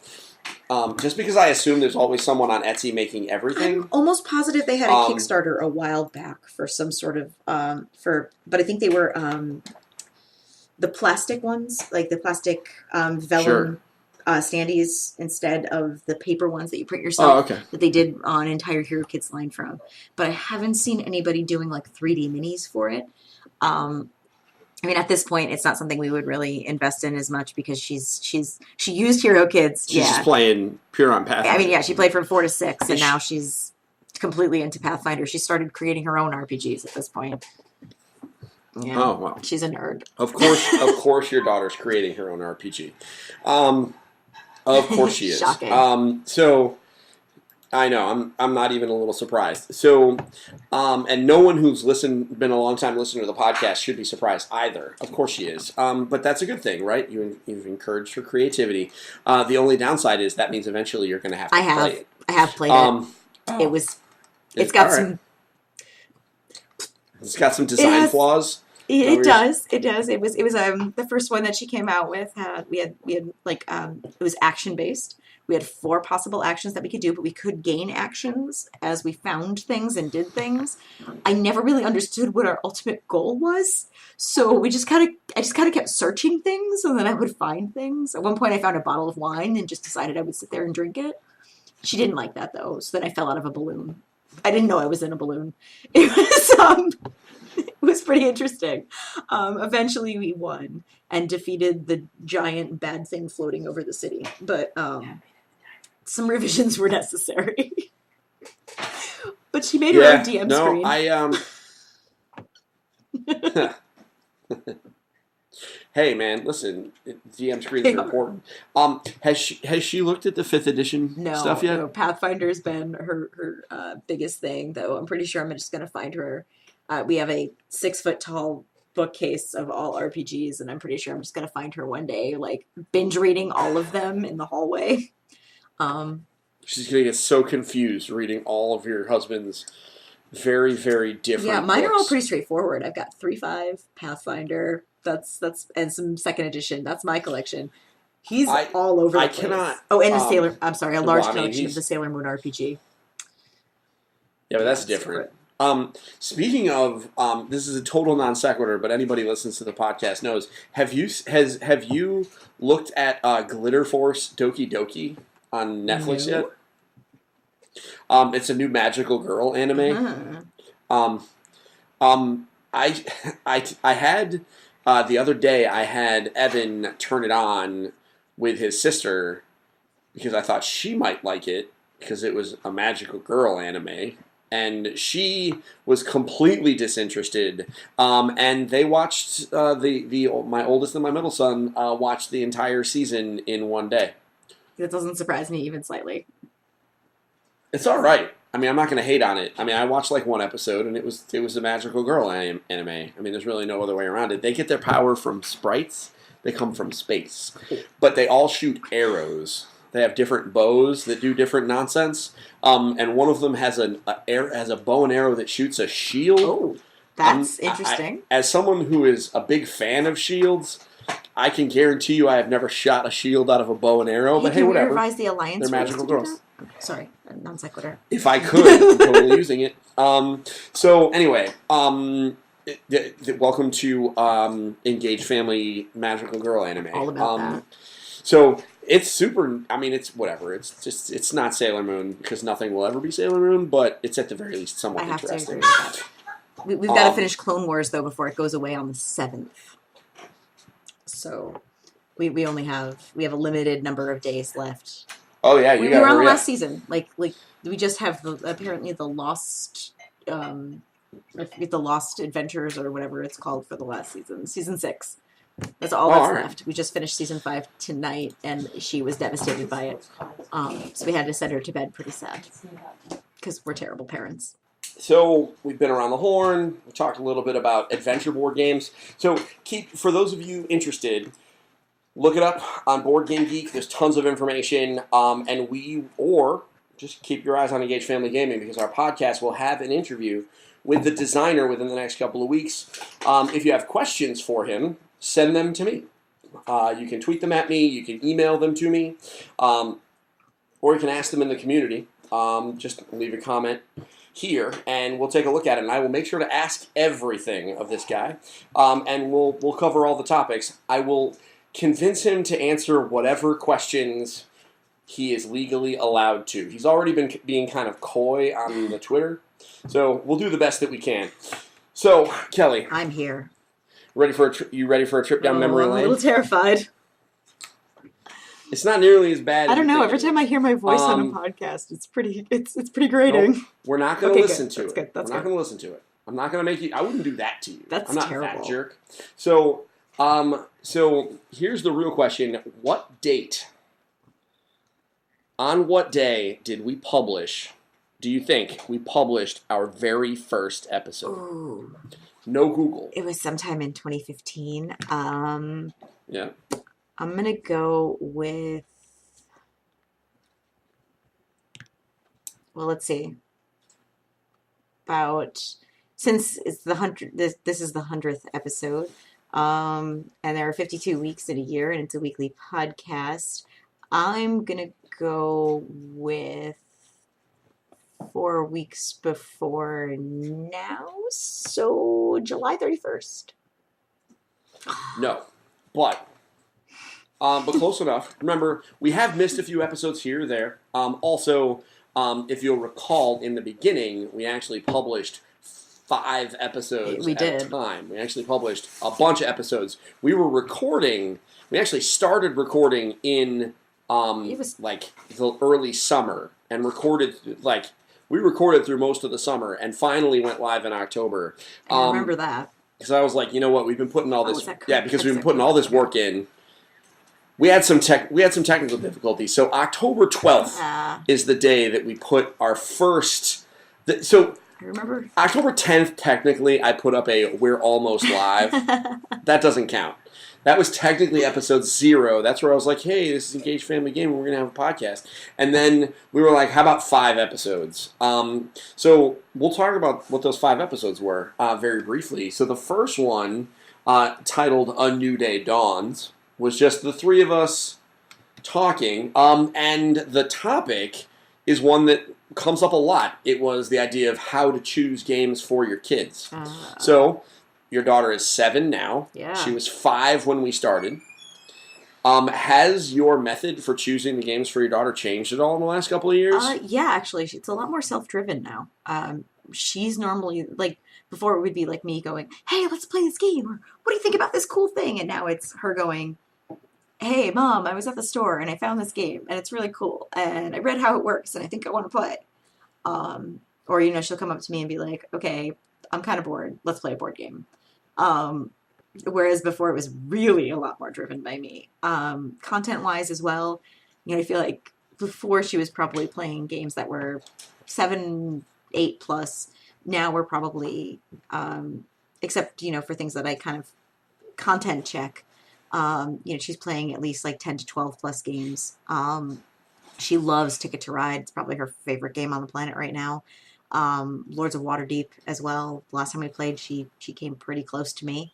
just because I assume there's always someone on Etsy making everything. I'm almost positive they had a Kickstarter a while back for some sort of but I think they were the plastic ones, like the plastic vellum standees instead of the paper ones that you print yourself. Oh, okay. That they did an entire Hero Kids line from. But I haven't seen anybody doing like 3D minis for it. At this point, it's not something we would really invest in as much because she used Hero Kids. She's just playing pure on Pathfinder. She played from 4 to 6, and now she's completely into Pathfinder. She started creating her own RPGs at this point. Yeah. Oh, wow. She's a nerd. Of course your daughter's creating her own RPG. Of course she is. Shocking. So I know, I'm not even a little surprised. So, and no one who's been a long time listener to the podcast should be surprised either. Of course she is. But that's a good thing, right? You've encouraged her creativity. The only downside is that means eventually you're going to have to play it. I have played it. It's got some design flaws. It does. It was the first one that she came out with. We had like it was action based. We had 4 possible actions that we could do, but we could gain actions as we found things and did things. I never really understood what our ultimate goal was, so I just kind of kept searching things, and then I would find things. At one point, I found a bottle of wine and just decided I would sit there and drink it. She didn't like that though, so then I fell out of a balloon. I didn't know I was in a balloon. It was pretty interesting. Eventually, we won and defeated the giant bad thing floating over the city. But some revisions were necessary. But she made her own DM screen. Hey man, listen, DM screens are important. Has she looked at the 5th edition stuff yet? No, Pathfinder's been her biggest thing, though. I'm pretty sure I'm just gonna find her. We have a 6-foot tall bookcase of all RPGs, and I'm pretty sure I'm just gonna find her one day, like binge reading all of them in the hallway. She's gonna get so confused reading all of your husband's very, very different. Yeah, mine books. are all pretty straightforward. I've got 3.5 Pathfinder. That's and some 2nd edition. That's my collection. He's all over the place. Cannot. Oh, and the Sailor. I'm sorry, a large collection of he's... the Sailor Moon RPG. Yeah, but that's different. Speaking of, this is a total non sequitur, but anybody who listens to the podcast knows. Have you looked at Glitter Force Doki Doki on Netflix yet? It's a new magical girl anime. I had the other day. I had Evan turn it on with his sister because I thought she might like it because it was a magical girl anime. And she was completely disinterested. And they watched my oldest and my middle son watched the entire season in one day. That doesn't surprise me even slightly. It's all right. I mean, I'm not going to hate on it. I mean, I watched like one episode, and it was a magical girl anime. I mean, there's really no other way around it. They get their power from sprites. They come from space, but they all shoot arrows. They have different bows that do different nonsense. And one of them has a bow and arrow that shoots a shield. Oh, that's interesting. As someone who is a big fan of shields, I can guarantee you I have never shot a shield out of a bow and arrow. But hey, whatever. Can we revise the alliance? They're magical girls. Sorry, non sequitur. If I could, I'm totally using it. So anyway, welcome to Engage Family Magical Girl Anime. All about that. So it's super. I mean, it's whatever. It's not Sailor Moon because nothing will ever be Sailor Moon, but it's at the very least somewhat I have interesting. to agree with that. We've got to finish Clone Wars though before it goes away on the 7th. So we only have a limited number of days left. Oh yeah, you got. We're on the last season. Like we just have apparently the lost. I forget the Lost Adventures or whatever it's called for the last season. Season 6. That's all that's left. We just finished season 5 tonight, and she was devastated by it. So we had to send her to bed pretty sad because we're terrible parents. So we've been around the horn. We talked a little bit about adventure board games. So for those of you interested, look it up on Board Game Geek. There's tons of information, or just keep your eyes on Engage Family Gaming because our podcast will have an interview with the designer within the next couple of weeks. If you have questions for him, send them to me. You can tweet them at me. You can email them to me, or you can ask them in the community. Just leave a comment here, and we'll take a look at it. And I will make sure to ask everything of this guy, and we'll cover all the topics. I will convince him to answer whatever questions he is legally allowed to. He's already been being kind of coy on the Twitter, so we'll do the best that we can. So, Kelly, I'm here. You ready for a trip down memory lane? I'm a little terrified. It's not nearly as bad. I don't know. Every time I hear my voice on a podcast, it's pretty grating. Nope, we're not going to listen to it. That's we're not going to listen to it. I'm not going to make you. I wouldn't do that to you. I'm not terrible. That jerk. So here's the real question: what date? On what day did we publish? Do you think we published our very first episode? Ooh. No Google. It was sometime in 2015. Yeah. I'm going to go with, well, let's see. Since it's this is the 100th episode, and there are 52 weeks in a year, and it's a weekly podcast, I'm going to go with 4 weeks before now, so July 31st. No, but close enough. Remember, we have missed a few episodes here or there. Also, if you'll recall, in the beginning, we actually published 5 episodes at a time. We actually published a bunch of episodes. We actually started recording in It was like the early summer and recorded we recorded through most of the summer and finally went live in October. I remember that. Because I was like, you know what, we've been putting all this was that because we've been putting all this work in. We had some technical difficulties. So October 12th is the day that we put our first. So I remember October 10th, technically, I put up a "We're almost live." That doesn't count. That was technically episode 0. That's where I was like, hey, this is Engaged Family Gaming. We're going to have a podcast. And then we were like, how about 5 episodes? So we'll talk about what those 5 episodes were very briefly. So the first one, titled A New Day Dawns, was just the 3 of us talking. And the topic is one that comes up a lot. It was the idea of how to choose games for your kids. So your daughter is 7 now. Yeah. She was 5 when we started. Has your method for choosing the games for your daughter changed at all in the last couple of years? Yeah, actually, it's a lot more self-driven now. She's normally, like, before it would be like me going, hey, let's play this game, or what do you think about this cool thing? And now it's her going, hey, Mom, I was at the store and I found this game and it's really cool and I read how it works and I think I want to play it. Or, she'll come up to me and be like, okay, I'm kind of bored. Let's play a board game. Whereas before it was really a lot more driven by me. Content-wise as well, I feel like before she was probably playing games that were 7, 8 plus. Now we're probably, except, for things that I kind of content check, she's playing at least like 10 to 12 plus games. She loves Ticket to Ride. It's probably her favorite game on the planet right now. Lords of Waterdeep as well. The last time we played, she came pretty close to me,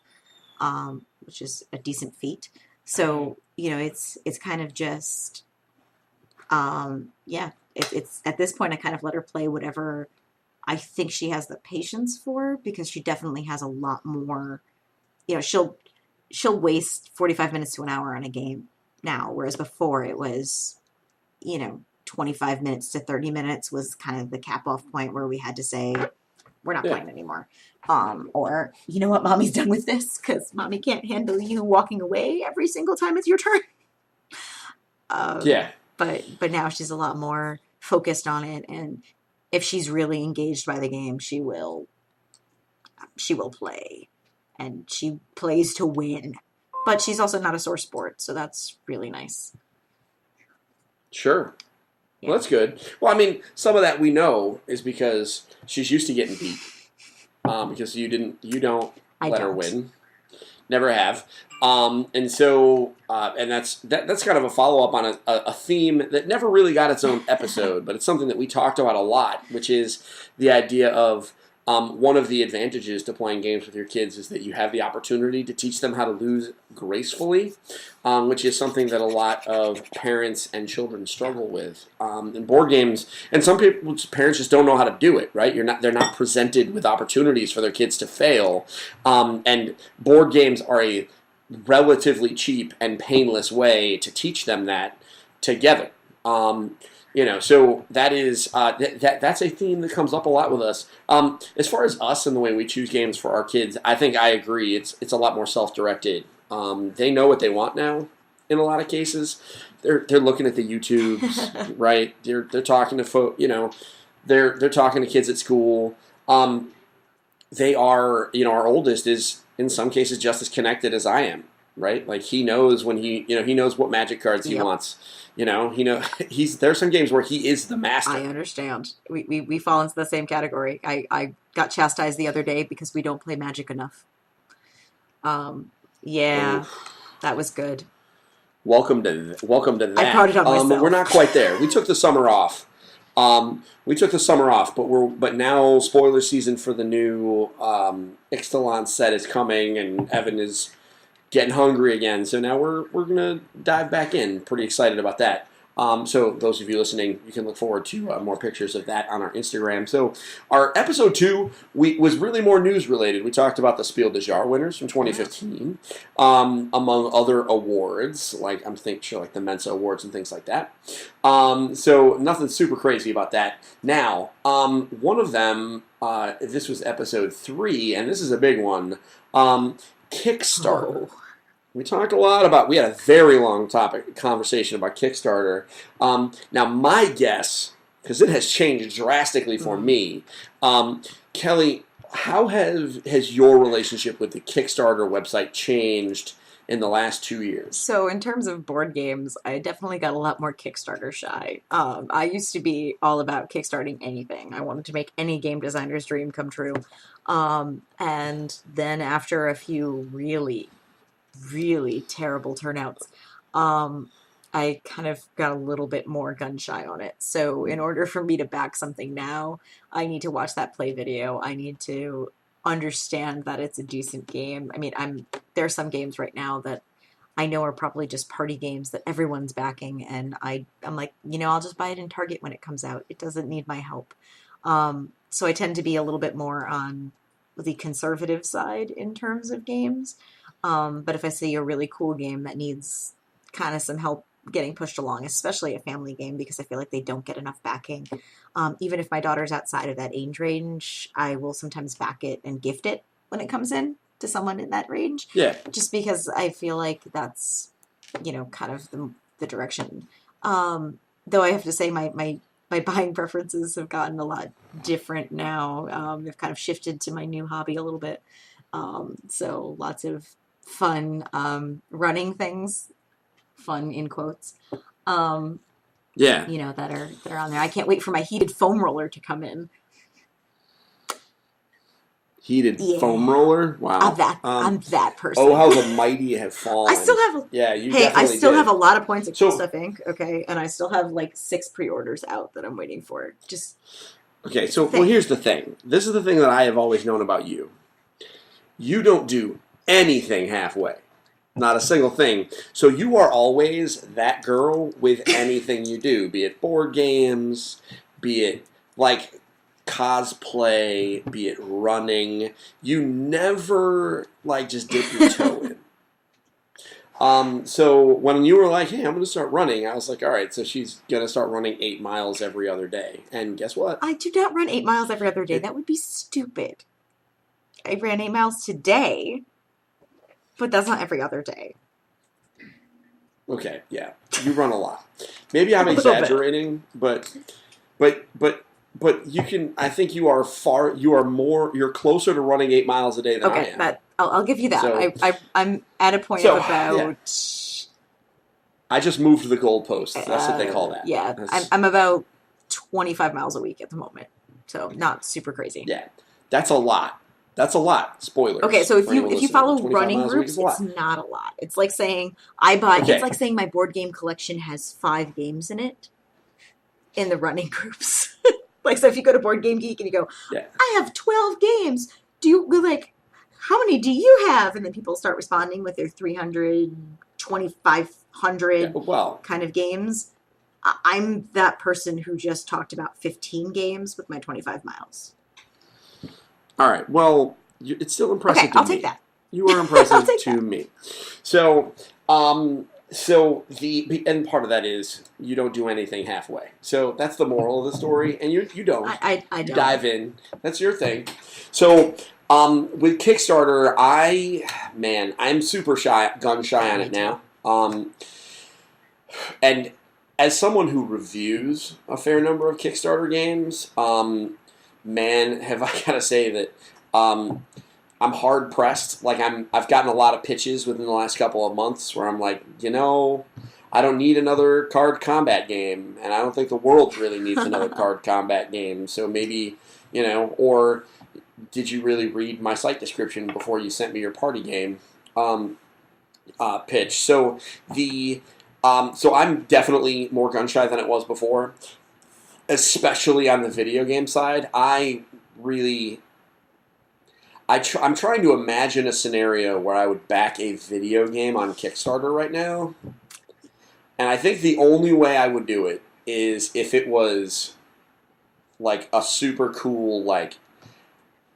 which is a decent feat. So, it's kind of just, it's at this point I kind of let her play whatever I think she has the patience for, because she definitely has a lot more, she'll waste 45 minutes to an hour on a game now, whereas before it was, 25 minutes to 30 minutes was kind of the cap off point where we had to say, we're not playing anymore. Or, you know what, Mommy's done with this because Mommy can't handle you walking away every single time it's your turn. But now she's a lot more focused on it. And if she's really engaged by the game, she will play. And she plays to win. But she's also not a sore sport, so that's really nice. Sure. Yeah. Well, that's good. Well, I mean, some of that we know is because she's used to getting beat. Because you don't let her win. Never have. And so, and that's kind of a follow-up on a theme that never really got its own episode, but it's something that we talked about a lot, which is the idea of one of the advantages to playing games with your kids is that you have the opportunity to teach them how to lose gracefully, which is something that a lot of parents and children struggle with in board games. And some parents just don't know how to do it. Right? They're not presented with opportunities for their kids to fail. And board games are a relatively cheap and painless way to teach them that together. So that is that's a theme that comes up a lot with us. As far as us and the way we choose games for our kids, I think I agree. It's a lot more self-directed. They know what they want now. In a lot of cases, they're looking at the YouTubes, right? They're talking to they're talking to kids at school. They are our oldest is in some cases just as connected as I am, right? Like he knows when he knows what Magic cards he wants. There's some games where he is the master. I understand. We fall into the same category. I got chastised the other day because we don't play Magic enough. That was good. Welcome to that. I brought it on myself. We're not quite there. We took the summer off. But now spoiler season for the new Ixtalan set is coming, and Evan is getting hungry again. So now we're gonna dive back in. Pretty excited about that. So those of you listening, you can look forward to more pictures of that on our Instagram. So our episode 2 was really more news related. We talked about the Spiel des Jahres winners from 2015, among other awards, like like the Mensa Awards and things like that. So nothing super crazy about that. Now, one of them, this was episode 3, and this is a big one. Kickstarter. We talked a lot about. We had a very long conversation about Kickstarter. Now, my guess, because it has changed drastically for me, Kelly, how has your relationship with the Kickstarter website changed in the last 2 years? So in terms of board games, I definitely got a lot more Kickstarter shy. I used to be all about kickstarting anything. I wanted to make any game designer's dream come true. And then after a few really terrible turnouts, I kind of got a little bit more gun shy on it. So in order for me to back something now, I need to watch that play video. I need to understand that it's a decent game. I mean, there are some games right now that I know are probably just party games that everyone's backing, and I'm like, I'll just buy it in Target when it comes out. It doesn't need my help. So I tend to be a little bit more on the conservative side in terms of games. But if I see a really cool game that needs kind of some help getting pushed along, especially a family game, because I feel like they don't get enough backing. Even if my daughter's outside of that age range, I will sometimes back it and gift it when it comes in to someone in that range. Yeah. Just because I feel like that's, kind of the direction. Though I have to say my buying preferences have gotten a lot different now. I've kind of shifted to my new hobby a little bit. So lots of fun running things, fun in quotes. Yeah. That are on there. I can't wait for my heated foam roller to come in. Heated foam roller? Wow. I'm that person. Oh, how the mighty have fallen. I still have. Yeah, you Hey, definitely I still did. have a lot of points at Cool Stuff Inc. Okay, and I still have like 6 pre-orders out that I'm waiting for. Just. Okay, so well, here's the thing. This is the thing that I have always known about you. You don't do anything halfway. Not a single thing. So you are always that girl with anything you do, be it board games, be it like cosplay, be it running. You never like just dip your toe in. So when you were like, hey, I'm going to start running, I was like, all right, so she's going to start running 8 miles every other day. And guess what? I do not run 8 miles every other day. That would be stupid. I ran 8 miles today, but that's not every other day. Okay, yeah. You run a lot. Maybe I'm exaggerating, but you can, I think you're closer to running 8 miles a day than I am. Okay, but I'll give you that. So, I'm at a point of about... Yeah. I just moved the goalposts. That's what they call that. Yeah, I'm about 25 miles a week at the moment. So not super crazy. Yeah, that's a lot. That's a lot. Spoilers. Okay, so if you follow running groups, it's not a lot. It's like saying It's like saying my board game collection has 5 games in it. In the running groups, like so, if you go to Board Game Geek and you go, I have 12 games. Do you how many do you have? And then people start responding with their 300, 2,500 kind of games. I'm that person who just talked about 15 games with my 25 miles. All right. Well, it's still impressive to me. I'll take that. You are impressive to me. So, and part of that is you don't do anything halfway. So that's the moral of the story, and you don't. I don't. You dive in. That's your thing. So, with Kickstarter, I'm super gun shy on it now. And as someone who reviews a fair number of Kickstarter games, have I gotta say that I'm hard pressed. Like I've gotten a lot of pitches within the last couple of months where I'm like, I don't need another card combat game, and I don't think the world really needs another card combat game. So maybe, or did you really read my site description before you sent me your party game pitch? So so I'm definitely more gun shy than it was before, especially on the video game side. I'm trying to imagine a scenario where I would back a video game on Kickstarter right now. And I think the only way I would do it is if it was like a super cool,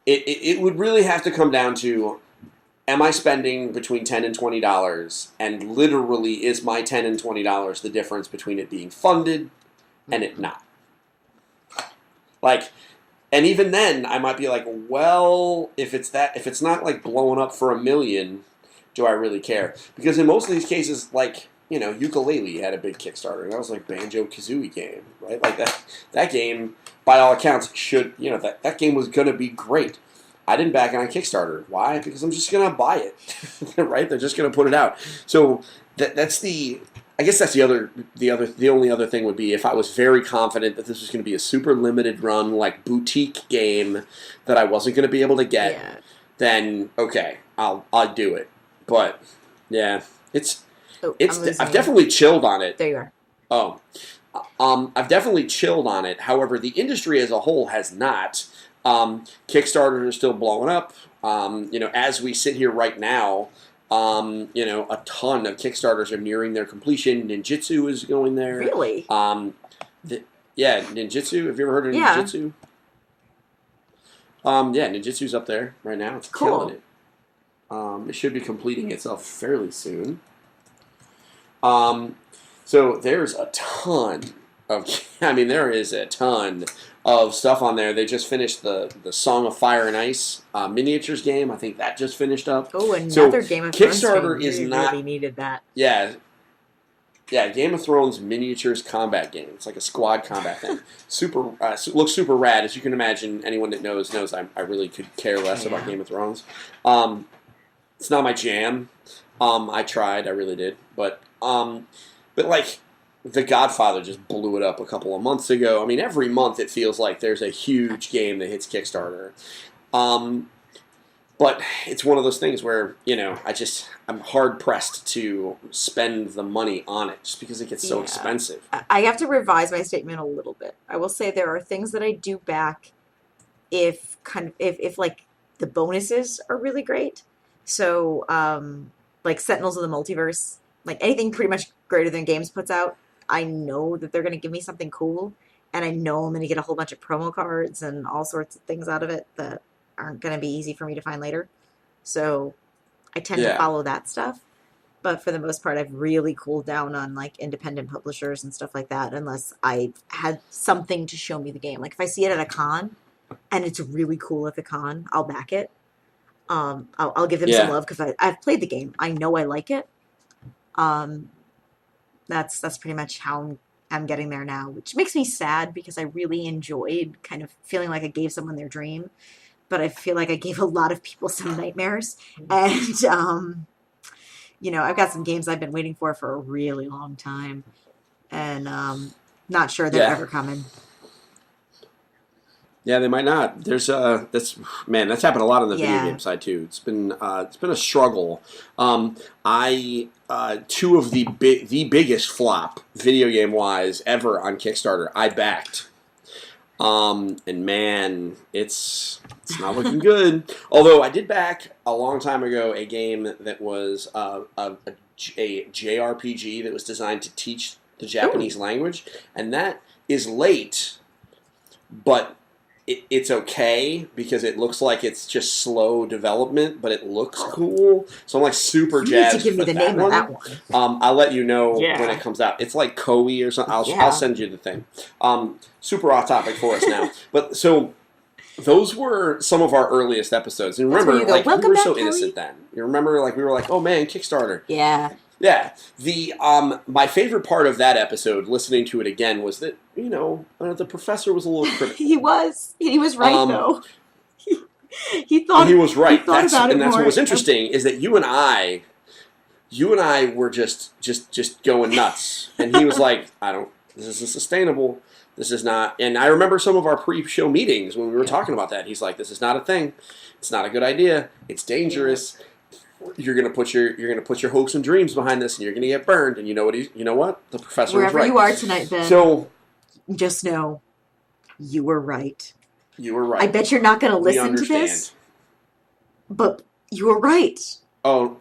it would really have to come down to, am I spending between $10 and $20? And literally, is my $10 and $20 the difference between it being funded and it not? And even then, I might be like, well, if it's not like blowing up for $1 million, do I really care? Because in most of these cases, like, Ukulele had a big Kickstarter, and that was like Banjo-Kazooie game, right? Like that game, by all accounts, that game was going to be great. I didn't back it on Kickstarter. Why? Because I'm just going to buy it, right? They're just going to put it out. So that's the only other thing would be if I was very confident that this was going to be a super limited run, like boutique game that I wasn't going to be able to get, then okay, I'll do it. But yeah, I've definitely chilled on it. There you are. I've definitely chilled on it. However, the industry as a whole has not. Kickstarters are still blowing up. As we sit here right now, a ton of Kickstarters are nearing their completion. Ninjitsu is going there. Really? Ninjitsu. Have you ever heard of Ninjitsu? Ninjitsu's up there right now. It's killing it. It should be completing itself fairly soon. So there's a ton there is a ton of stuff on there. They just finished the Song of Fire and Ice miniatures game. I think that just finished up. Oh, another Game of Thrones Kickstarter game. is not really needed that. Yeah, Game of Thrones miniatures combat game. It's like a squad combat thing. Looks super rad. As you can imagine, anyone that knows I really could care less about Game of Thrones. It's not my jam. I tried, I really did, but like. The Godfather just blew it up a couple of months ago. I mean, every month it feels like there's a huge game that hits Kickstarter. But it's one of those things where, I'm hard-pressed to spend the money on it just because it gets so expensive. I have to revise my statement a little bit. I will say there are things that I do back if like the bonuses are really great. So, like Sentinels of the Multiverse, like anything pretty much greater than Games puts out, I know that they're going to give me something cool, and I know I'm going to get a whole bunch of promo cards and all sorts of things out of it that aren't going to be easy for me to find later. So I tend to follow that stuff. But for the most part, I've really cooled down on like independent publishers and stuff like that, unless I've had something to show me the game. Like if I see it at a con and it's really cool at the con, I'll back it. I'll give them some love because I've played the game. I know I like it. That's pretty much how I'm getting there now, which makes me sad because I really enjoyed kind of feeling like I gave someone their dream, but I feel like I gave a lot of people some nightmares. And, I've got some games I've been waiting for a really long time, and not sure they're ever coming. Yeah, they might not. There's that's happened a lot on the video game side too. It's been a struggle. Two of the biggest flop video game wise ever on Kickstarter I backed. And man, it's not looking good. Although I did back a long time ago a game that was a JRPG that was designed to teach the Japanese language, and that is late, but it's okay because it looks like it's just slow development, but it looks cool. So I'm like super jazzed. You need to give me the name of that one. I'll let you know when it comes out. It's like Koei or something. I'll send you the thing. Super off topic for us now. But so those were some of our earliest episodes. And remember, we were so innocent then. You remember, we were like, oh man, Kickstarter. Yeah. Yeah. My favorite part of that episode, listening to it again, was that, the professor was a little critical. He was right, though. He thought he was right. That's what was interesting is that you and I were just going nuts. And he was like, this isn't sustainable. This is not. And I remember some of our pre-show meetings when we were talking about that. He's like, this is not a thing. It's not a good idea. It's dangerous. You're gonna put your hopes and dreams behind this, and you're gonna get burned. And you know what? The professor was right. Wherever you are tonight, Ben. So just know you were right. You were right. I bet you're not gonna listen to this, but you were right. Oh,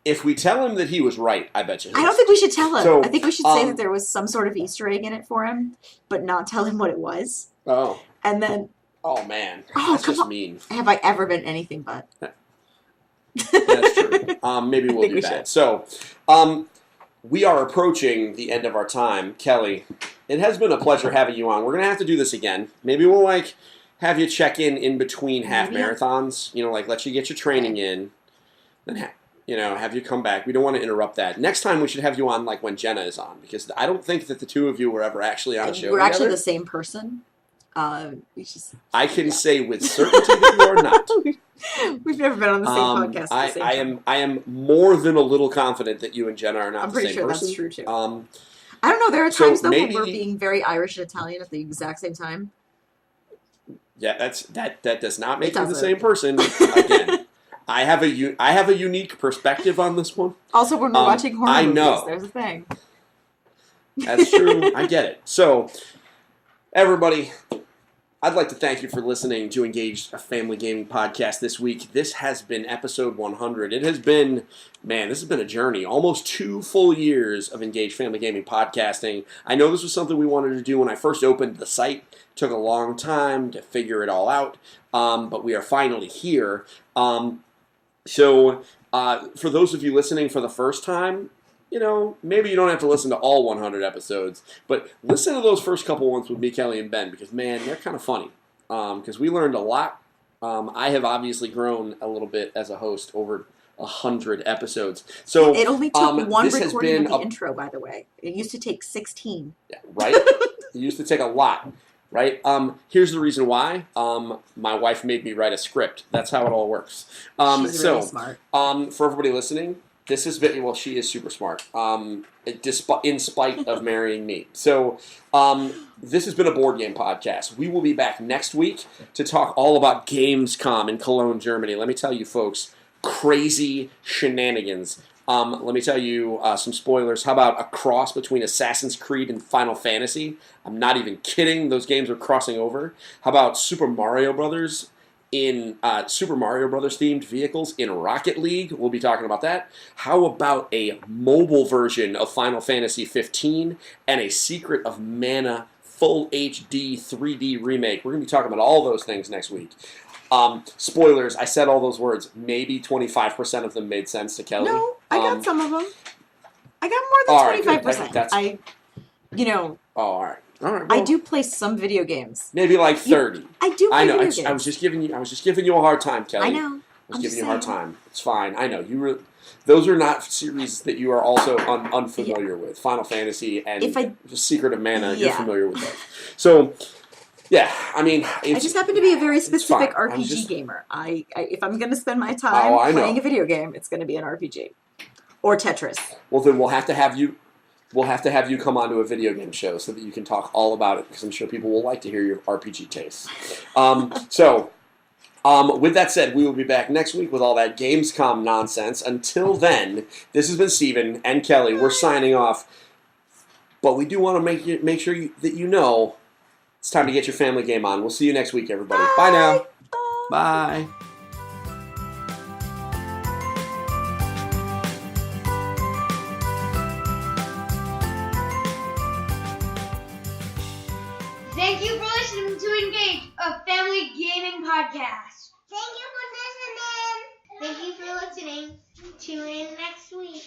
if we tell him that he was right, I bet you. I don't think we should tell him. So, I think we should say that there was some sort of Easter egg in it for him, but not tell him what it was. Oh. And then. Oh man, that's just mean. Have I ever been anything but? That's true. Maybe we'll do that. So, we are approaching the end of our time. Kelly, it has been a pleasure having you on. We're going to have to do this again. Maybe we'll, have you check in between half marathons. Let you get your training in. Then have you come back. We don't want to interrupt that. Next time we should have you on like when Jenna is on, because I don't think that the two of you were ever actually on a show We're together. actually the same person. I can say with certainty that you are not. We've never been on the same podcast at the same time. I am more than a little confident that you and Jenna are not I'm the pretty same sure person. that's true too. I don't know. There are so times though maybe, when we're being very Irish and Italian at the exact same time. Yeah, that does not make It you the doesn't. same person. Again, I have a unique perspective on this one. Also, when we're watching horror movies, know. there's a thing. That's true. I get it. So, everybody, I'd like to thank you for listening to Engaged, a family gaming podcast this week. This has been episode 100. It has been, this has been a journey. Almost 2 full years of Engaged Family Gaming podcasting. I know this was something we wanted to do when I first opened the site. It took a long time to figure it all out, but we are finally here. So, for those of you listening for the first time, maybe you don't have to listen to all 100 episodes, but listen to those first couple ones with me, Kelly, and Ben, because, they're kind of funny, because we learned a lot. I have obviously grown a little bit as a host over 100 episodes. So it only took one this recording of the intro, by the way. It used to take 16. Yeah, right? It used to take a lot, right? Here's the reason why. My wife made me write a script. That's how it all works. She's really smart. For everybody listening, this has been, she is super smart, in spite of marrying me. So, this has been a board game podcast. We will be back next week to talk all about Gamescom in Cologne, Germany. Let me tell you, folks, crazy shenanigans. Let me tell you some spoilers. How about a cross between Assassin's Creed and Final Fantasy? I'm not even kidding. Those games are crossing over. How about Super Mario Brothers in Super Mario Brothers themed vehicles in Rocket League? We'll be talking about that. How about a mobile version of Final Fantasy 15 and a Secret of Mana full HD 3D remake? We're going to be talking about all those things next week. Spoilers, I said all those words. Maybe 25% of them made sense to Kelly. No, I got some of them. I got more than 25%. Oh, all right. All right. I do play some video games. Maybe like 30. I do play video games. I was just giving you a hard time, Kelly. I know. I was giving you a hard time. It's fine. I know. Those are not series that you are also unfamiliar with. Final Fantasy and The Secret of Mana, you're familiar with those. So, yeah, I just happen to be a very specific RPG gamer. If I'm going to spend my time playing a video game, it's going to be an RPG. Or Tetris. Well, then we'll have to have you come onto a video game show so that you can talk all about it, because I'm sure people will like to hear your RPG tastes. With that said, we will be back next week with all that Gamescom nonsense. Until then, this has been Steven and Kelly. We're signing off. But we do want to make sure that you know it's time to get your family game on. We'll see you next week, everybody. Bye now. Bye. Thank you for listening to Engage, a family gaming podcast. Thank you for listening. Thank you for listening. Tune in next week.